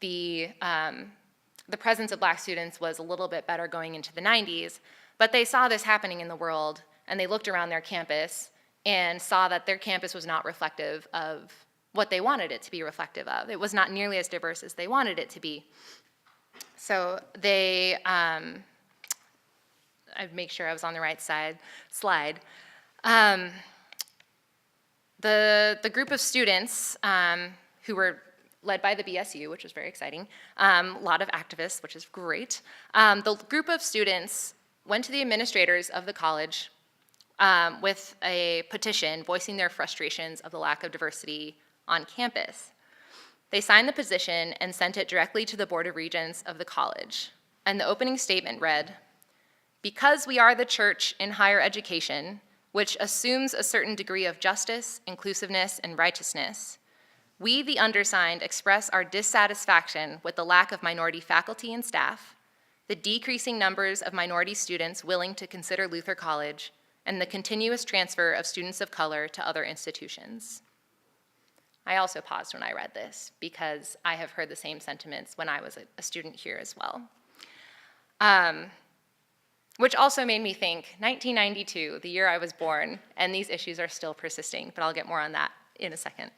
the presence of Black students was a little bit better going into the 90s, but they saw this happening in the world, and they looked around their campus and saw that their campus was not reflective of what they wanted it to be reflective of. It was not nearly as diverse as they wanted it to be. So they, I'd make sure I was on the right slide. The group of students who were led by the BSU, which was very exciting, a lot of activists, which is great. The group of students went to the administrators of the college with a petition voicing their frustrations of the lack of diversity on campus. They signed the petition and sent it directly to the Board of Regents of the college. And the opening statement read, "Because we are the church in higher education, which assumes a certain degree of justice, inclusiveness, and righteousness, we, the undersigned, express our dissatisfaction with the lack of minority faculty and staff, the decreasing numbers of minority students willing to consider Luther College, and the continuous transfer of students of color to other institutions." I also paused when I read this because I have heard the same sentiments when I was a student here as well. Which also made me think, 1992, the year I was born, and these issues are still persisting, but I'll get more on that in a second.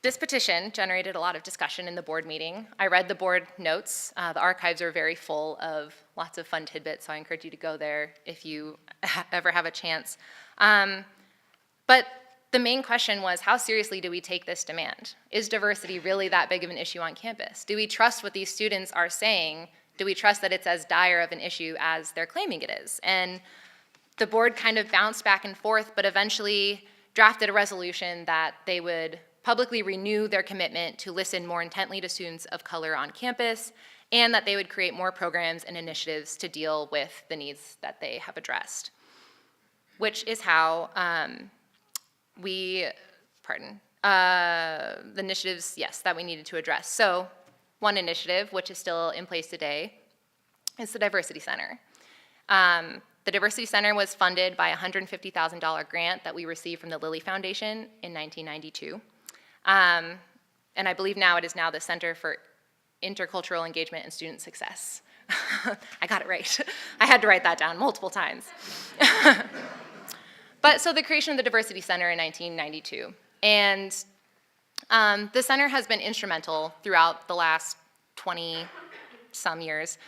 This petition generated a lot of discussion in the board meeting. I read the board notes. The archives are very full of lots of fun tidbits, so I encourage you to go there if you ever have a chance. But the main question was, how seriously do we take this demand? Is diversity really that big of an issue on campus? Do we trust what these students are saying? Do we trust that it's as dire of an issue as they're claiming it is? And the board kind of bounced back and forth, but eventually drafted a resolution that they would publicly renew their commitment to listen more intently to students of color on campus, and that they would create more programs and initiatives to deal with the needs that they have addressed, which is how the initiatives, yes, that we needed to address. So one initiative, which is still in place today, is the Diversity Center. The Diversity Center was funded by a $150,000 grant that we received from the Lilly Foundation in 1992. And I believe now it is now the Center for Intercultural Engagement and Student Success. I got it right. I had to write that down multiple times. But so the creation of the Diversity Center in 1992. And the center has been instrumental throughout the last 20-some years,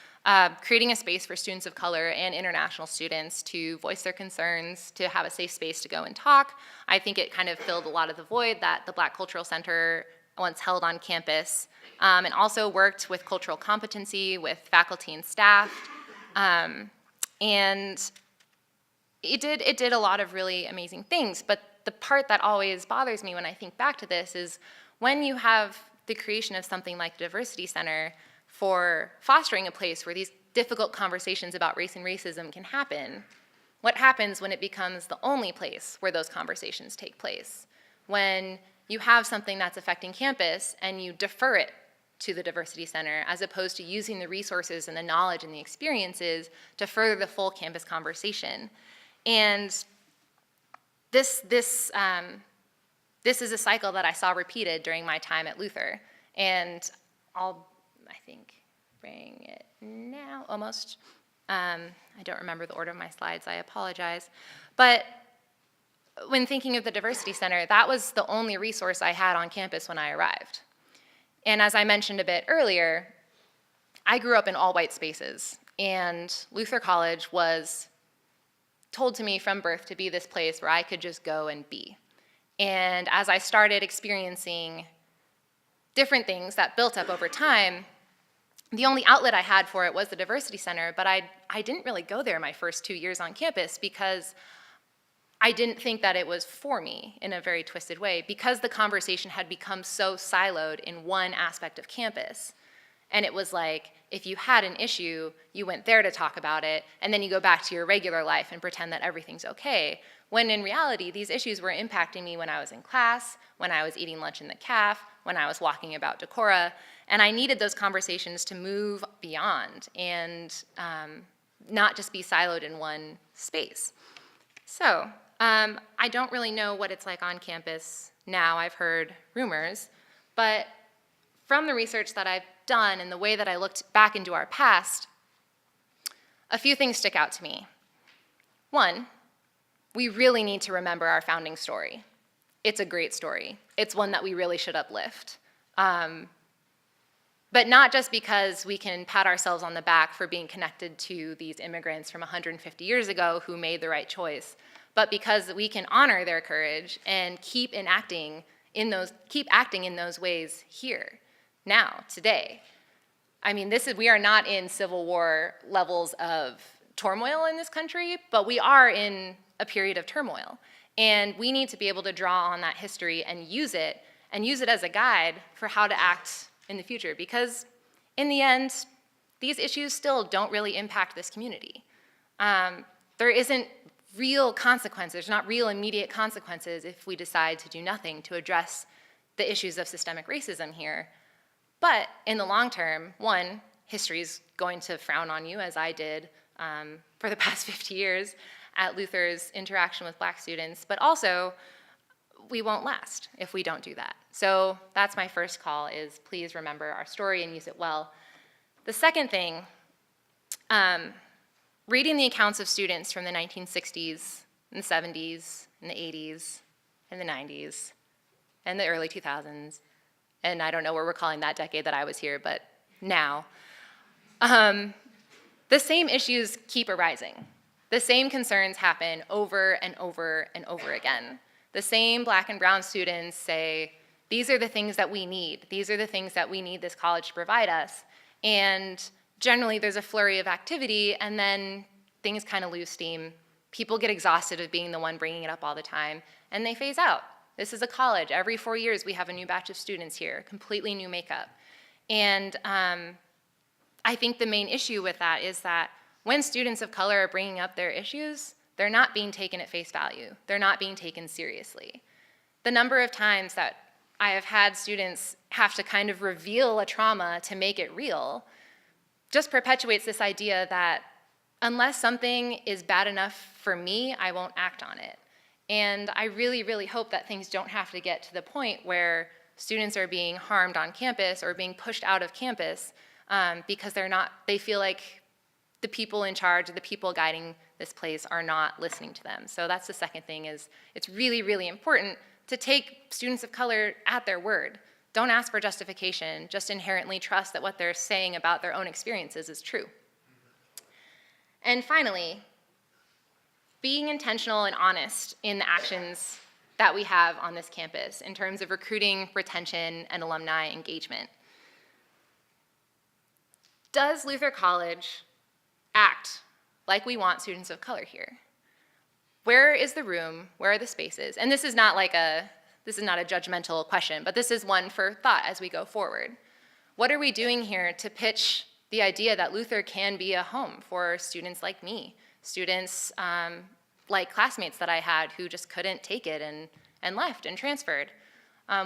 creating a space for students of color and international students to voice their concerns, to have a safe space to go and talk. I think it kind of filled a lot of the void that the Black Cultural Center once held on campus, and also worked with cultural competency with faculty and staff. And it did a lot of really amazing things, but the part that always bothers me when I think back to this is when you have the creation of something like the Diversity Center for fostering a place where these difficult conversations about race and racism can happen, what happens when it becomes the only place where those conversations take place? When you have something that's affecting campus and you defer it to the Diversity Center as opposed to using the resources and the knowledge and the experiences to further the full campus conversation. And this is a cycle that I saw repeated during my time at Luther. And I'll, I think, bring it now, almost. I don't remember the order of my slides, I apologize. But when thinking of the Diversity Center, that was the only resource I had on campus when I arrived. And as I mentioned a bit earlier, I grew up in all white spaces, and Luther College was told to me from birth to be this place where I could just go and be. And as I started experiencing different things that built up over time, the only outlet I had for it was the Diversity Center, but I didn't really go there my first 2 years on campus because I didn't think that it was for me in a very twisted way, because the conversation had become so siloed in one aspect of campus. And it was like, if you had an issue, you went there to talk about it, and then you go back to your regular life and pretend that everything's okay. When in reality, these issues were impacting me when I was in class, when I was eating lunch in the caf, when I was walking about Decorah, and I needed those conversations to move beyond and not just be siloed in one space. So, I don't really know what it's like on campus now. I've heard rumors, but from the research that I've done and the way that I looked back into our past, a few things stick out to me. One, we really need to remember our founding story. It's a great story. It's one that we really should uplift. But not just because we can pat ourselves on the back for being connected to these immigrants from 150 years ago who made the right choice, but because we can honor their courage and keep acting in those ways here, now, today. I mean, we are not in Civil War levels of turmoil in this country, but we are in a period of turmoil. And we need to be able to draw on that history and use it as a guide for how to act in the future, because in the end, these issues still don't really impact this community. There isn't real consequences, there's not real immediate consequences if we decide to do nothing to address the issues of systemic racism here. But in the long term, one, history is going to frown on you, as I did for the past 50 years at Luther's interaction with Black students, but also we won't last if we don't do that. So that's my first call, is please remember our story and use it well. The second thing, reading the accounts of students from the 1960s and the 70s and the 80s and the 90s and the early 2000s, and I don't know what we're calling that decade that I was here, but now, the same issues keep arising. The same concerns happen over and over and over again. The same Black and brown students say, these are the things that we need. These are the things that we need this college to provide us. And generally there's a flurry of activity, and then things kind of lose steam. People get exhausted of being the one bringing it up all the time, and they phase out. This is a college. Every 4 years we have a new batch of students here, completely new makeup. And I think the main issue with that is that when students of color are bringing up their issues, they're not being taken at face value. They're not being taken seriously. The number of times that I have had students have to kind of reveal a trauma to make it real just perpetuates this idea that unless something is bad enough for me, I won't act on it. And I really, really hope that things don't have to get to the point where students are being harmed on campus or being pushed out of campus because they feel like the people in charge, the people guiding this place are not listening to them. So that's the second thing, is it's really, really important to take students of color at their word. Don't ask for justification, just inherently trust that what they're saying about their own experiences is true. And finally, being intentional and honest in the actions that we have on this campus in terms of recruiting, retention, and alumni engagement. Does Luther College act like we want students of color here? Where is the room? Where are the spaces? And this is not a judgmental question, but this is one for thought as we go forward. What are we doing here to pitch the idea that Luther can be a home for students like me, students like classmates that I had who just couldn't take it and left and transferred?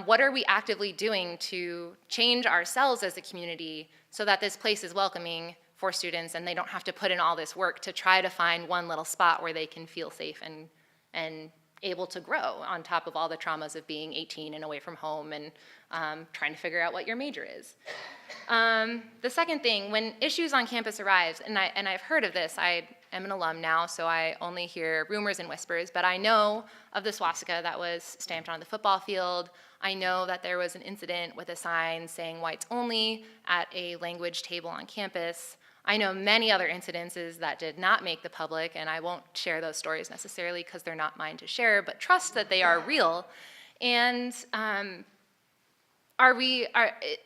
What are we actively doing to change ourselves as a community so that this place is welcoming for students and they don't have to put in all this work to try to find one little spot where they can feel safe and able to grow on top of all the traumas of being 18 and away from home and trying to figure out what your major is. The second thing, when issues on campus arise, and I've heard of this, I am an alum now, so I only hear rumors and whispers, but I know of the swastika that was stamped on the football field. I know that there was an incident with a sign saying whites only at a language table on campus. I know many other incidences that did not make the public, and I won't share those stories necessarily because they're not mine to share, but trust that they are real. And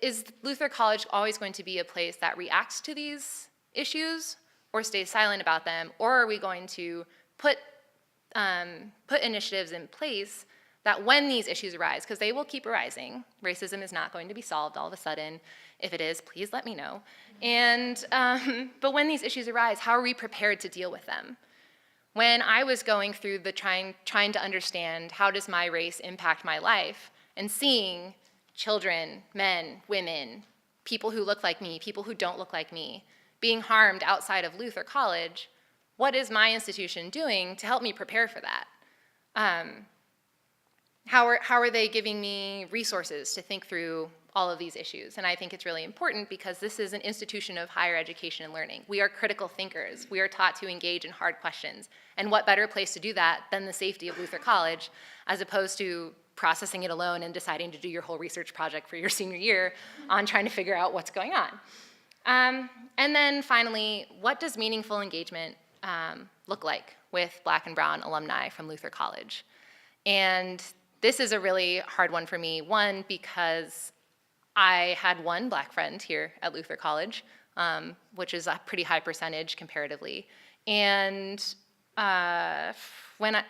is Luther College always going to be a place that reacts to these issues or stays silent about them, or are we going to put initiatives in place that when these issues arise, because they will keep arising, racism is not going to be solved all of a sudden. If it is, please let me know. And, but when these issues arise, how are we prepared to deal with them? When I was going through the trying to understand how does my race impact my life, and seeing children, men, women, people who look like me, people who don't look like me, being harmed outside of Luther College, what is my institution doing to help me prepare for that? How are they giving me resources to think through all of these issues? And I think it's really important because this is an institution of higher education and learning. We are critical thinkers. We are taught to engage in hard questions. And what better place to do that than the safety of Luther College, as opposed to processing it alone and deciding to do your whole research project for your senior year on trying to figure out what's going on. And then finally, what does meaningful engagement look like with Black and brown alumni from Luther College? And this is a really hard one for me, one, because I had one Black friend here at Luther College, which is a pretty high percentage comparatively. And when I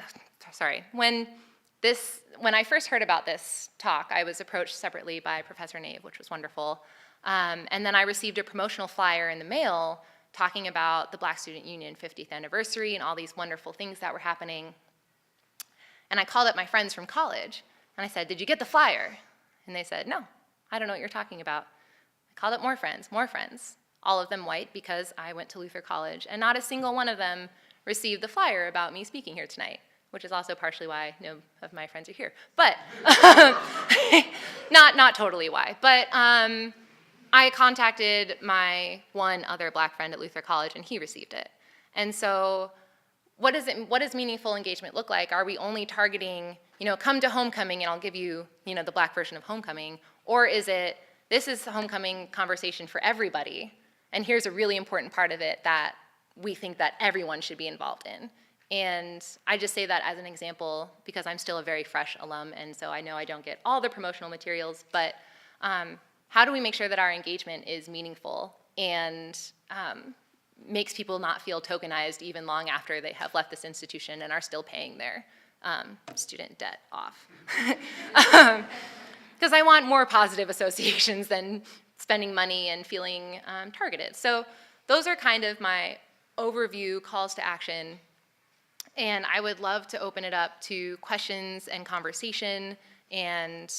first heard about this talk, I was approached separately by Professor Nave, which was wonderful. And then I received a promotional flyer in the mail talking about the Black Student Union 50th anniversary and all these wonderful things that were happening. And I called up my friends from college, and I said, "Did you get the flyer?" And they said, "No, I don't know what you're talking about." I called up more friends, all of them white because I went to Luther College, and not a single one of them received the flyer about me speaking here tonight, which is also partially why no of my friends are here. But not totally why. But I contacted my one other Black friend at Luther College, and he received it. And so what does meaningful engagement look like? Are we only targeting, come to homecoming and I'll give you, the Black version of homecoming? Or is it, this is a homecoming conversation for everybody, and here's a really important part of it that we think that everyone should be involved in. And I just say that as an example because I'm still a very fresh alum, and so I know I don't get all the promotional materials, but how do we make sure that our engagement is meaningful and makes people not feel tokenized even long after they have left this institution and are still paying their student debt off? Because I want more positive associations than spending money and feeling targeted. So those are kind of my overview calls to action. And I would love to open it up to questions and conversation, and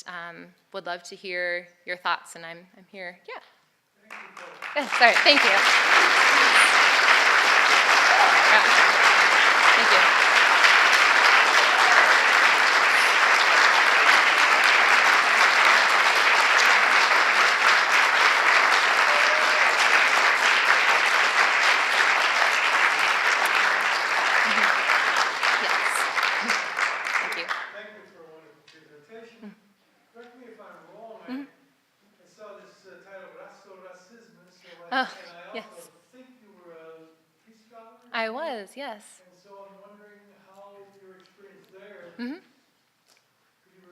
would love to hear your thoughts. And I'm here. Yeah. Yeah, sorry. Thank you. Yeah. Thank you. Oh, yes. Think you were a peace scholar? I was, yes. And so I'm wondering how your experience there. Could you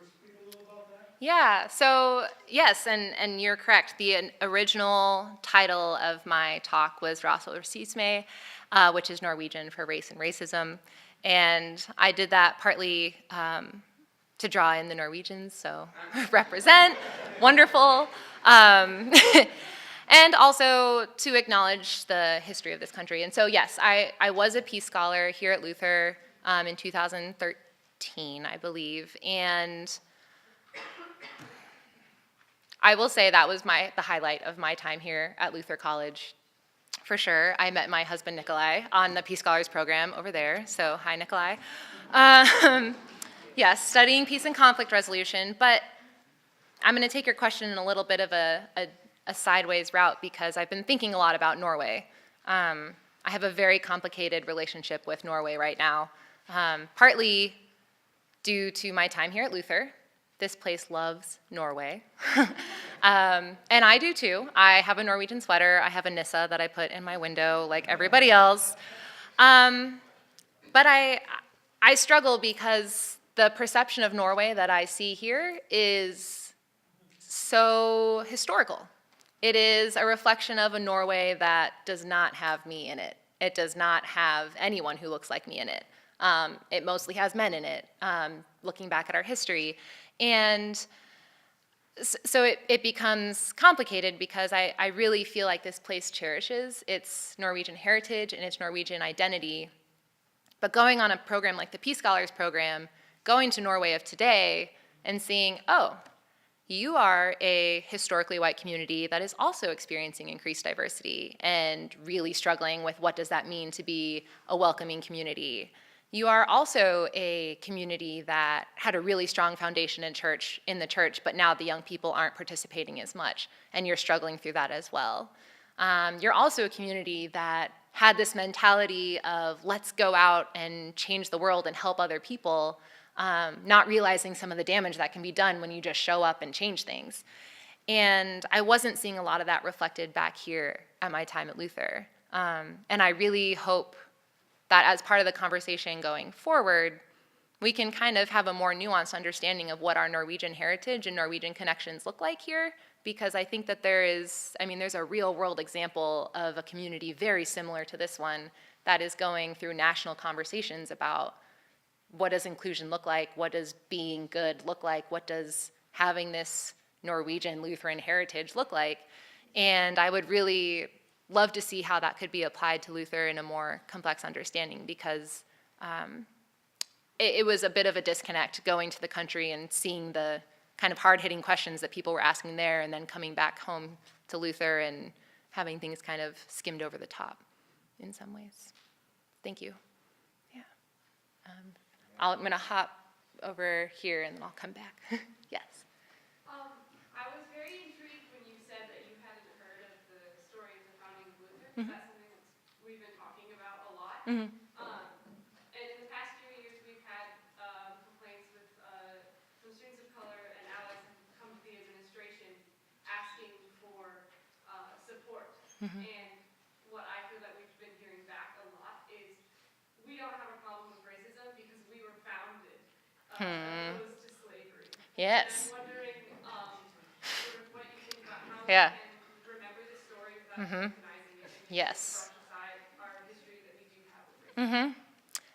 speak a little about that? Yeah, so yes, and you're correct. The original title of my talk was Rasisme, Rasisme, which is Norwegian for race and racism. And I did that partly to draw in the Norwegians, so represent, wonderful. And also to acknowledge the history of this country. And so yes, I was a Peace Scholar here at Luther in 2013, I believe. And I will say that was the highlight of my time here at Luther College, for sure. I met my husband, Nikolai, on the Peace Scholars program over there. So hi, Nikolai. Yes, studying peace and conflict resolution. But I'm going to take your question in a little bit of a sideways route because I've been thinking a lot about Norway. I have a very complicated relationship with Norway right now, partly due to my time here at Luther. This place loves Norway. And I do too. I have a Norwegian sweater. I have a Nissa that I put in my window like everybody else. But I struggle because the perception of Norway that I see here is so historical. It is a reflection of a Norway that does not have me in it. It does not have anyone who looks like me in it. It mostly has men in it, looking back at our history. And so it becomes complicated because I really feel like this place cherishes its Norwegian heritage and its Norwegian identity. But going on a program like the Peace Scholars Program, going to Norway of today and seeing, oh, you are a historically white community that is also experiencing increased diversity and really struggling with what does that mean to be a welcoming community. You are also a community that had a really strong foundation in the church, but now the young people aren't participating as much, and you're struggling through that as well. You're also a community that had this mentality of let's go out and change the world and help other people, not realizing some of the damage that can be done when you just show up and change things. And I wasn't seeing a lot of that reflected back here at my time at Luther. And I really hope that as part of the conversation going forward, we can kind of have a more nuanced understanding of what our Norwegian heritage and Norwegian connections look like here, because I think that there's a real world example of a community very similar to this one that is going through national conversations about what does inclusion look like, what does being good look like, what does having this Norwegian Lutheran heritage look like. And I would really love to see how that could be applied to Luther in a more complex understanding, because it was a bit of a disconnect going to the country and seeing the kind of hard-hitting questions that people were asking there and then coming back home to Luther and having things kind of skimmed over the top in some ways. Thank you. Yeah. I'm going to hop over here and then I'll come back. Yes. I was very intrigued when you said that you hadn't heard of the story of the founding of Luther, because that's something that we've been talking about a lot. Mm-hmm. And in the past few years, we've had complaints with some students of color and allies have come to the administration asking for support. Mm-hmm. And what I feel that we've been hearing back a lot is we don't have a problem with racism because we were founded opposed to slavery. Yes. And I'm wondering sort of what you think about how Yeah. we can remember the story without Mm-hmm. recognizing it and Yes. brush aside our history that we do have with racism. Mm-hmm.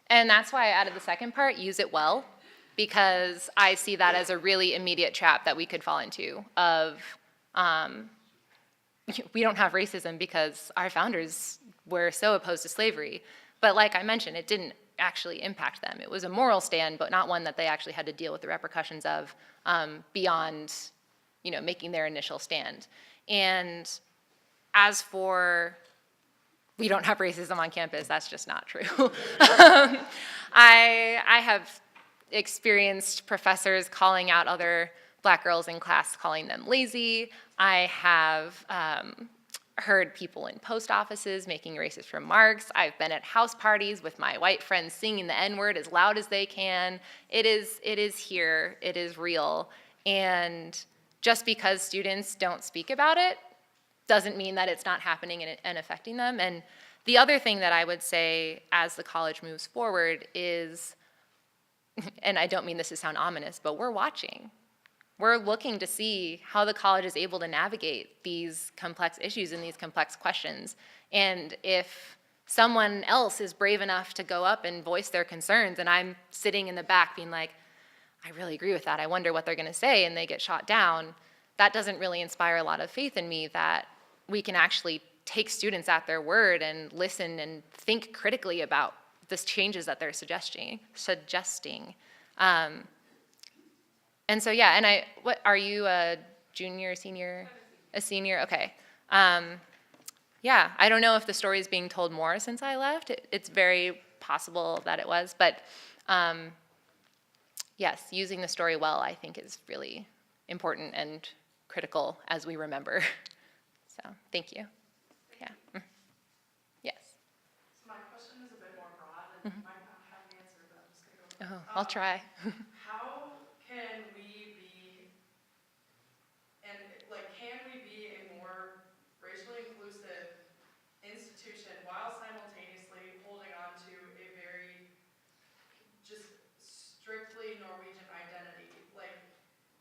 And that's why I added the second part, use it well, because I see that as a really immediate trap that we could fall into of we don't have racism because our founders were so opposed to slavery. But like I mentioned, it didn't actually impact them. It was a moral stand, but not one that they actually had to deal with the repercussions of beyond, making their initial stand. And as for we don't have racism on campus, that's just not true. I have experienced professors calling out other black girls in class, calling them lazy. I have heard people in post offices making racist remarks. I've been at house parties with my white friends singing the N-word as loud as they can. It is here, it is real. And just because students don't speak about it doesn't mean that it's not happening and affecting them. And the other thing that I would say as the college moves forward is, and I don't mean this to sound ominous, but we're watching. We're looking to see how the college is able to navigate these complex issues and these complex questions. And if someone else is brave enough to go up and voice their concerns, and I'm sitting in the back being like, I really agree with that, I wonder what they're gonna say, and they get shot down, that doesn't really inspire a lot of faith in me that we can actually take students at their word and listen and think critically about the changes that they're suggesting. And so, yeah, and what are you, a junior, senior? A senior, okay. Yeah, I don't know if the story is being told more since I left. It's very possible that it was, but yes, using the story well, I think, is really important and critical as we remember. So, thank you. Yeah. Yes. So my question is a bit more broad and you might not have an answer, but I'm just going to go for it. Oh, I'll try. How can we be, can we be a more racially inclusive institution while simultaneously holding on to a very just strictly Norwegian identity? Like,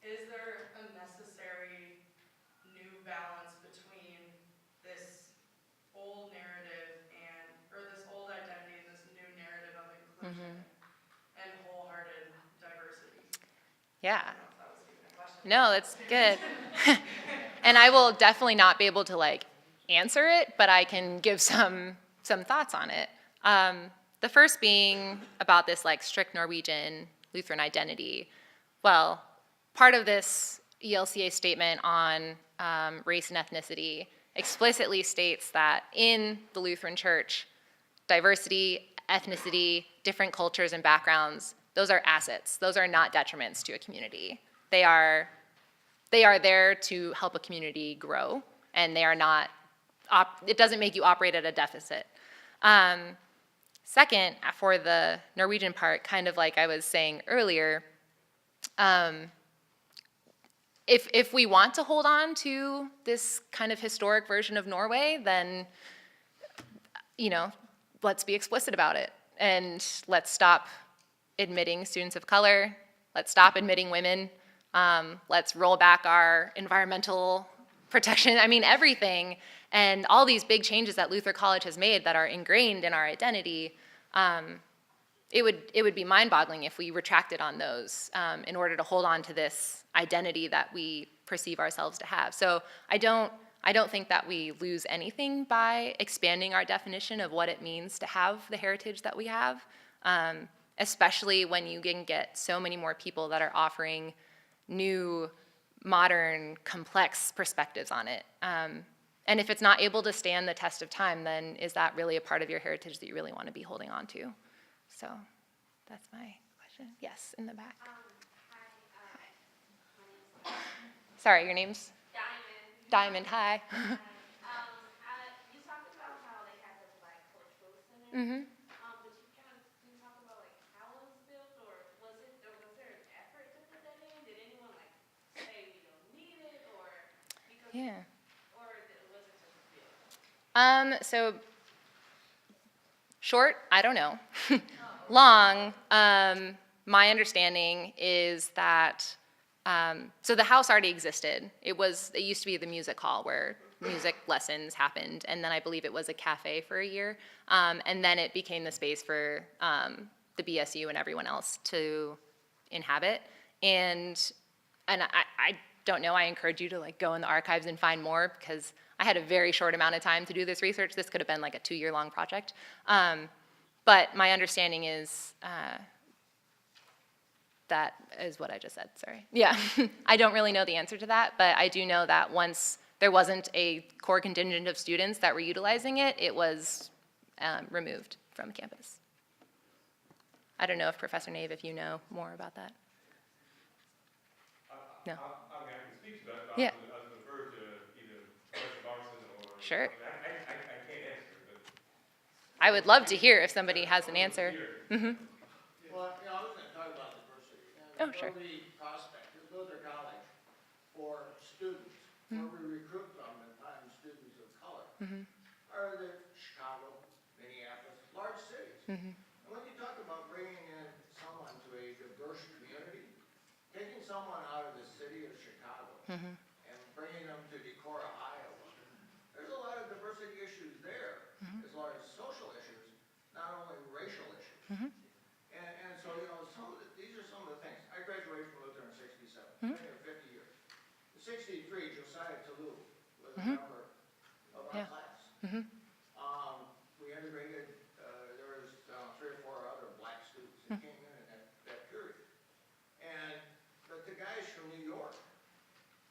is there a necessary new balance between this old narrative or this old identity and this new narrative of inclusion? Yeah. I don't know if that was even a question. No, that's good. And I will definitely not be able to like answer it, but I can give some thoughts on it. The first being about this like strict Norwegian Lutheran identity. Well, part of this ELCA statement on race and ethnicity explicitly states that in the Lutheran Church, diversity, ethnicity, different cultures and backgrounds, those are assets. Those are not detriments to a community. They are there to help a community grow, and they are not, it doesn't make you operate at a deficit. Second, for the Norwegian part, kind of like I was saying earlier, if we want to hold on to this kind of historic version of Norway, then, you know, let's be explicit about it. And let's stop admitting students of color. Let's stop admitting women. Let's roll back our environmental protection. I mean, everything. And all these big changes that Luther College has made that are ingrained in our identity, it would be mind-boggling if we retracted on those in order to hold on to this identity that we perceive ourselves to have. So I don't think that we lose anything by expanding our definition of what it means to have the heritage that we have, especially when you can get so many more people that are offering new, modern, complex perspectives on it. And if it's not able to stand the test of time, then is that really a part of your heritage that you really want to be holding on to? So that's my question. Yes, in the back. Hi, Sorry, your name's? Diamond. Diamond, hi. You talked about how they had the Black Cultural Center. Mm-hmm. But you kind of didn't talk about like how it was built, or was there an effort to put that in? Did anyone like say we don't need it, or because Yeah. or was it just built? So short, I don't know. Long, my understanding is that, so the house already existed. It used to be the music hall where music lessons happened, and then I believe it was a cafe for a year, and then it became the space for the BSU and everyone else to inhabit. And I don't know, I encourage you to like go in the archives and find more, because I had a very short amount of time to do this research. This could have been like a 2-year-long project. But my understanding is that is what I just said, sorry. Yeah, I don't really know the answer to that, but I do know that once there wasn't a core contingent of students that were utilizing it, it was removed from campus. I don't know if Professor Nave, if you know more about that. No. I mean, I can speak to that, but Yeah. I was referred to either Professor Larson or. Sure. I can't answer, but. I would love to hear if somebody has an answer. Mm-hmm. Well, you know, I was gonna talk about diversity. Oh, sure. The prospect at Luther College for students, where we recruit from and find students of color, are the Chicago, Minneapolis, large cities. And when you talk about bringing in someone to a diverse community, taking someone out of the city of Chicago and bringing them to Decorah, Iowa, there's a lot of diversity issues there, as well as social issues, not only racial issues. And so, you know, these are some of the things. I graduated from Luther in '67, been here 50 years. In '63, Josiah Toulouse was a member of our Yeah. class. We integrated, there was 3 or 4 other black students that came in that period. But the guys from New York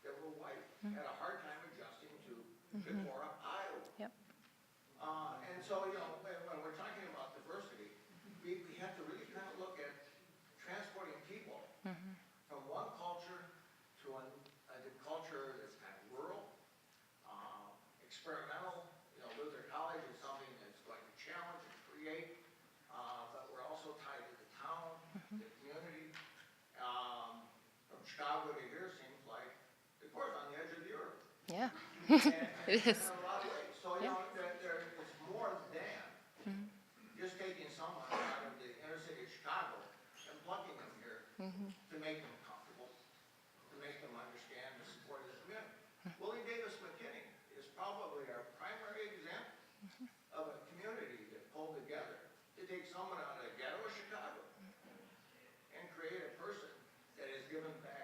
that were white had a hard time adjusting to Decorah, Iowa. Yep. And so, you know, when we're talking about diversity, we have to really kind of look at transporting people from one culture to a culture that's kind of rural, experimental. You know, Luther College is something that's going to challenge and create, but we're also tied to the town, the community. From Chicago to here seems like, of course, on the edge of the earth. Yeah. And It is. in a lot of ways. So, you know, there is more than just taking someone out of the inner city of Chicago and plucking them here to make them comfortable, to make them understand the support of the community. Willie Davis McKinney is probably our primary example of a community that pulled together to take someone out of the ghetto of Chicago and create a person that has given back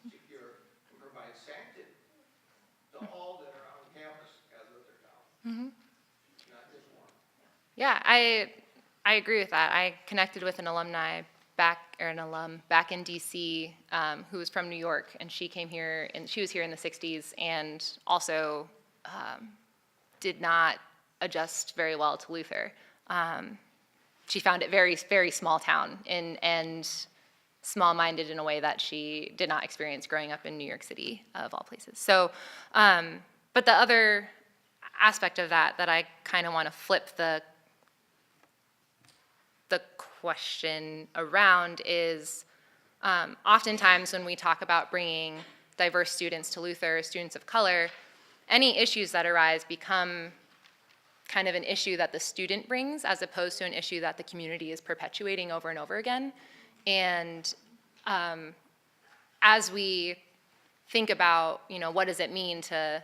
secure, and provide sanctity to all that are on campus at Luther College. Not just one. Yeah, I agree with that. I connected with an alum back in DC who was from New York, and she came here, and she was here in the 60s, and also did not adjust very well to Luther. She found it very, very small town and small-minded in a way that she did not experience growing up in New York City, of all places. So, but the other aspect of that I kind of want to flip the question around is oftentimes when we talk about bringing diverse students to Luther, students of color, any issues that arise become kind of an issue that the student brings as opposed to an issue that the community is perpetuating over and over again. And as we think about, what does it mean to,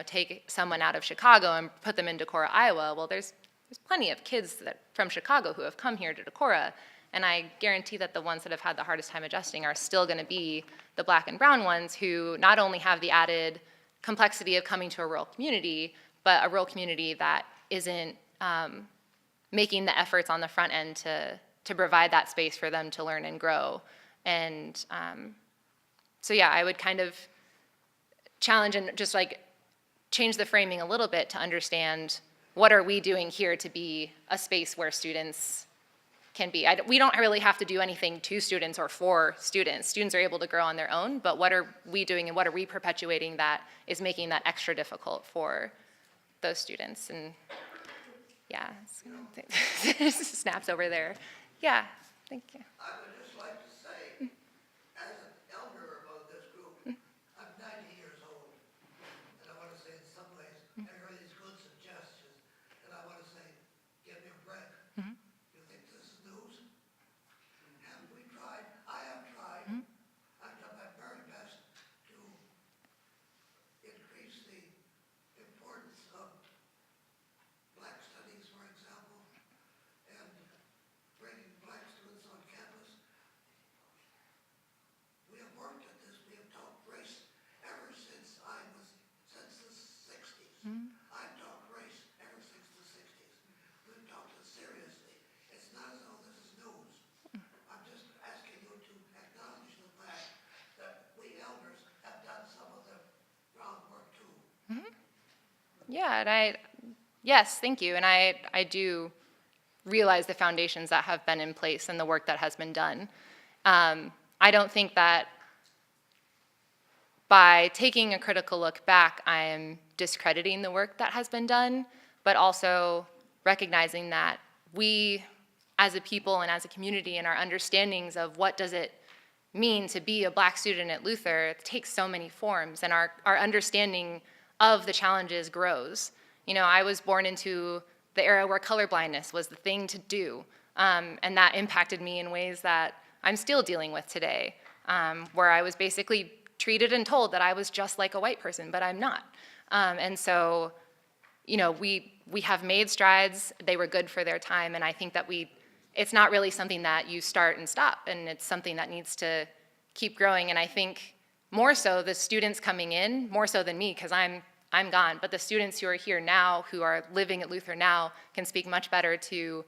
take someone out of Chicago and put them in Decorah, Iowa, well, there's plenty of kids from Chicago who have come here to Decorah, and I guarantee that the ones that have had the hardest time adjusting are still going to be the black and brown ones who not only have the added complexity of coming to a rural community, but a rural community that isn't making the efforts on the front end to provide that space for them to learn and grow. And so yeah, I would kind of challenge and just like change the framing a little bit to understand what are we doing here to be a space where students can be. We don't really have to do anything to students or for students. Students are able to grow on their own, but what are we doing and what are we perpetuating that is making that extra difficult for those students? And yeah, snaps over there. Yeah, thank you. I would just like to say, as an elder of this group, I'm 90 years old, and I want to say in some ways, I heard these good suggestions, and I want to say, give me a break. You think this is news? Haven't we tried? I have tried. I've done my very best to increase the importance of black studies, for example, and bringing black students on campus. We have worked at this. We have taught race ever since the 60s. I've taught race ever since the 60s. We've taught it seriously. It's not as though this is news. I'm just asking you to acknowledge the fact that we elders have done some of the groundwork too. Yeah, and yes, thank you. And I do realize the foundations that have been in place and the work that has been done. I don't think that by taking a critical look back, I am discrediting the work that has been done, but also recognizing that we, as a people and as a community, and our understandings of what does it mean to be a black student at Luther, it takes so many forms, and our understanding of the challenges grows. I was born into the era where colorblindness was the thing to do, and that impacted me in ways that I'm still dealing with today, where I was basically treated and told that I was just like a white person, but I'm not. And so, we have made strides. They were good for their time, and I think that it's not really something that you start and stop, and it's something that needs to keep growing. And I think more so the students coming in, more so than me, because I'm gone, but the students who are here now, who are living at Luther now, can speak much better to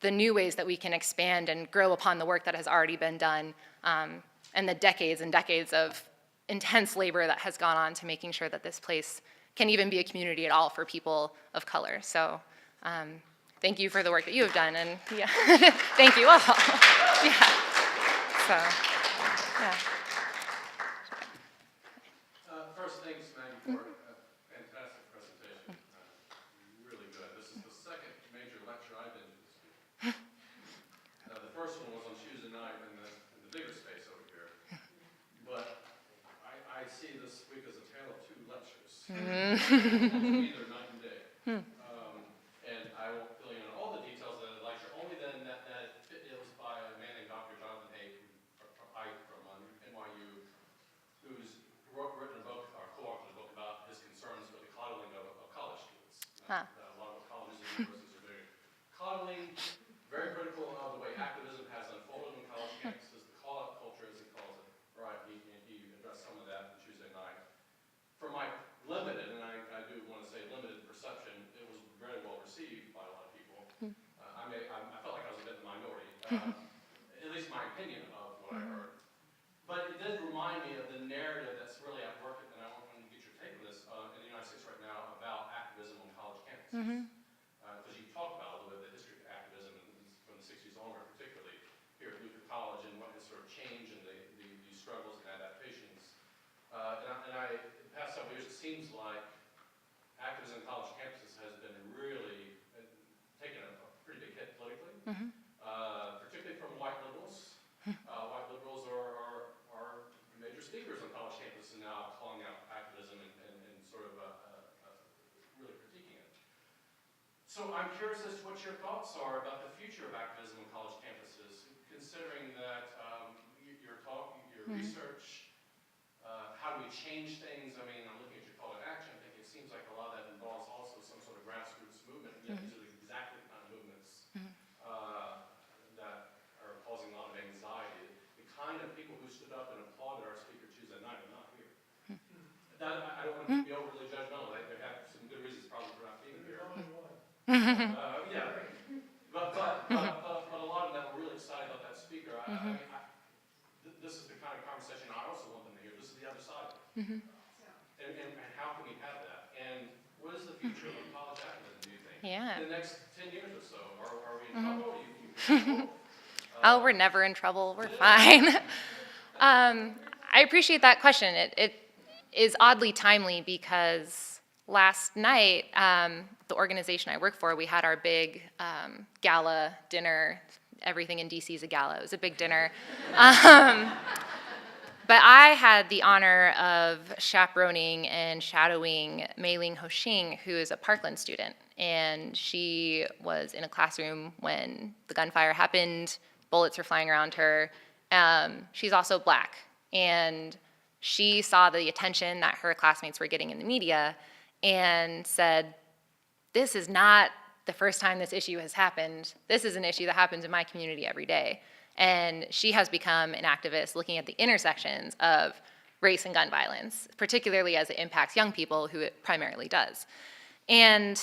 the new ways that we can expand and grow upon the work that has already been done, and the decades and decades of intense labor that has gone on to making sure that this place can even be a community at all for people of color. So thank you for the work that you have done, and yeah, thank you all. Yeah. So, yeah. First, thanks, Maggie, for a fantastic presentation. Really good. This is the second major lecture I've been to this week. The first one was on Tuesday night in the bigger space over here. But I see this week as a tale of two lectures. Either night and day. And I won't fill you in on all the details of the lecture, only then that it was by a man named Dr. Jonathan Hagen from NYU, who's written a book, or co-authored a book about his concerns with the coddling of college students. Huh. A lot of colleges and universities are very coddling, very critical of the way activism has unfolded on college campuses, the call-out culture, as he calls it. Right, he addressed at least my opinion of what I heard. But it did remind me of the narrative that's really at work, and I want to get your take on this, in the United States right now about activism on college campuses. Because you talked about a little bit the history of activism from the 60s onward, particularly here at Luther College, and what has sort of changed and the struggles and adaptations. In the past several years, it seems like activism on college campuses has been really taken a pretty big hit politically, particularly from white liberals. White liberals are major speakers on college campuses now, calling out activism and sort of really critiquing it. So I'm curious as to what your thoughts are about the future of activism on college campuses, considering that your talk, your research, how do we change things? I mean, I'm looking at your call to action. I think it seems like a lot of that involves also some sort of grassroots movement. Yet these are exactly the kind of movements that are causing a lot of anxiety. The kind of people who stood up and applauded our speaker Tuesday night are not here. I don't want to be overly judgmental. They have some good reasons probably for not being here. Yeah, but a lot of them were really excited about that speaker. This is the kind of conversation I also want them to hear. This is the other side. And how can we have that? And what is the future of college activism, do you think? Yeah. In the next 10 years or so, are we in trouble? Oh, we're never in trouble. We're fine. I appreciate that question. It is oddly timely because last night, the organization I work for, we had our big gala dinner. Everything in DC is a gala. It was a big dinner. But I had the honor of chaperoning and shadowing Mei Ling Ho-Shing, who is a Parkland student. And she was in a classroom when the gunfire happened. Bullets were flying around her. She's also Black. And she saw the attention that her classmates were getting in the media and said, this is not the first time this issue has happened. This is an issue that happens in my community every day. And she has become an activist looking at the intersections of race and gun violence, particularly as it impacts young people, who it primarily does. And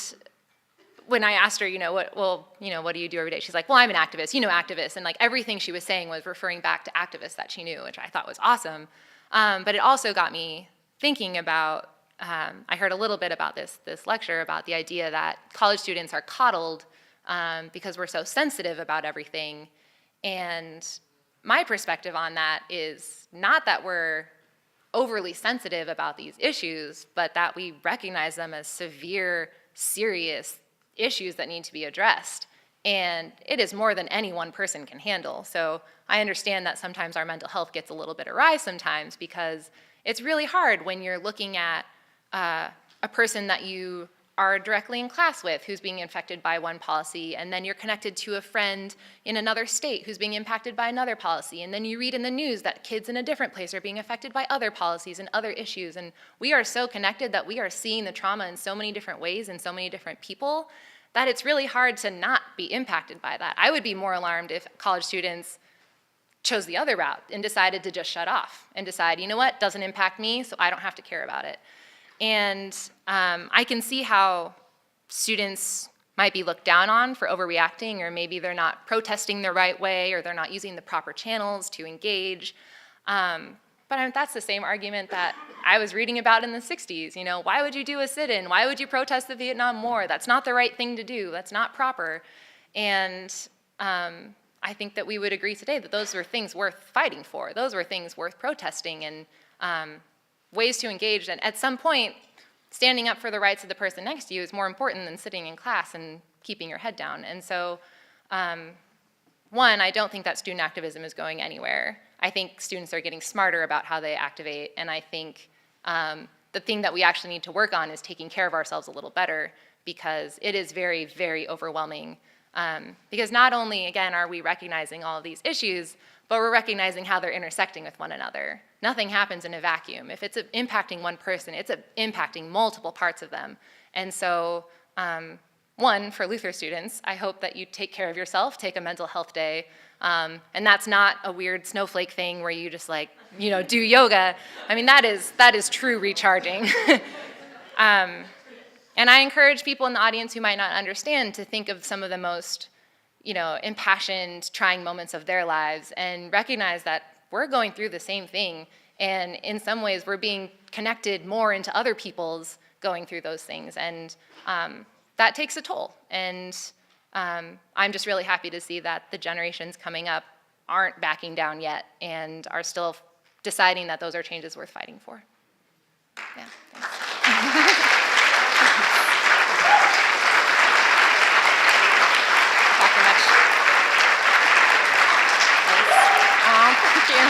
when I asked her, what do you do every day? She's like, well, I'm an activist, activists. And like everything she was saying was referring back to activists that she knew, which I thought was awesome. But it also got me thinking about, I heard a little bit about this lecture about the idea that college students are coddled because we're so sensitive about everything. And my perspective on that is not that we're overly sensitive about these issues, but that we recognize them as severe, serious issues that need to be addressed. And it is more than any one person can handle. So I understand that sometimes our mental health gets a little bit awry sometimes, because it's really hard when you're looking at a person that you are directly in class with who's being affected by one policy, and then you're connected to a friend in another state who's being impacted by another policy, and then you read in the news that kids in a different place are being affected by other policies and other issues, and we are so connected that we are seeing the trauma in so many different ways and so many different people that it's really hard to not be impacted by that. I would be more alarmed if college students chose the other route and decided to just shut off and decide, you know what, doesn't impact me, so I don't have to care about it. And I can see how students might be looked down on for overreacting, or maybe they're not protesting the right way, or they're not using the proper channels to engage. But that's the same argument that I was reading about in the 60s. Why would you do a sit-in? Why would you protest the Vietnam War? That's not the right thing to do. That's not proper. And I think that we would agree today that those were things worth fighting for. Those were things worth protesting, and ways to engage. And at some point, standing up for the rights of the person next to you is more important than sitting in class and keeping your head down. And so, one, I don't think that student activism is going anywhere. I think students are getting smarter about how they activate, and I think the thing that we actually need to work on is taking care of ourselves a little better, because it is very, very overwhelming. Because not only, again, are we recognizing all of these issues, but we're recognizing how they're intersecting with one another. Nothing happens in a vacuum. If it's impacting one person, it's impacting multiple parts of them. And so, one, for Luther students, I hope that you take care of yourself, take a mental health day. And that's not a weird snowflake thing where you just do yoga. I mean, that is true recharging. And I encourage people in the audience who might not understand to think of some of the most impassioned, trying moments of their lives, and recognize that we're going through the same thing. And in some ways, we're being connected more into other people's going through those things. And that takes a toll. And I'm just really happy to see that the generations coming up aren't backing down yet and are still deciding that those are changes worth fighting for. Yeah, thanks. Talk very much. Thank you.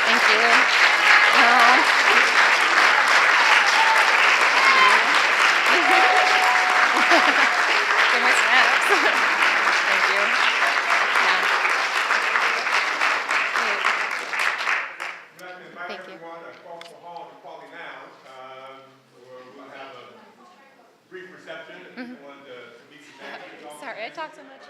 Thank you. Give me snaps. Thank you. Yeah. I'd like to invite Thank you. everyone across the hall to Quality Lounge, where we'll have a brief reception if you want to meet with Maggie. Sorry, I talk so much.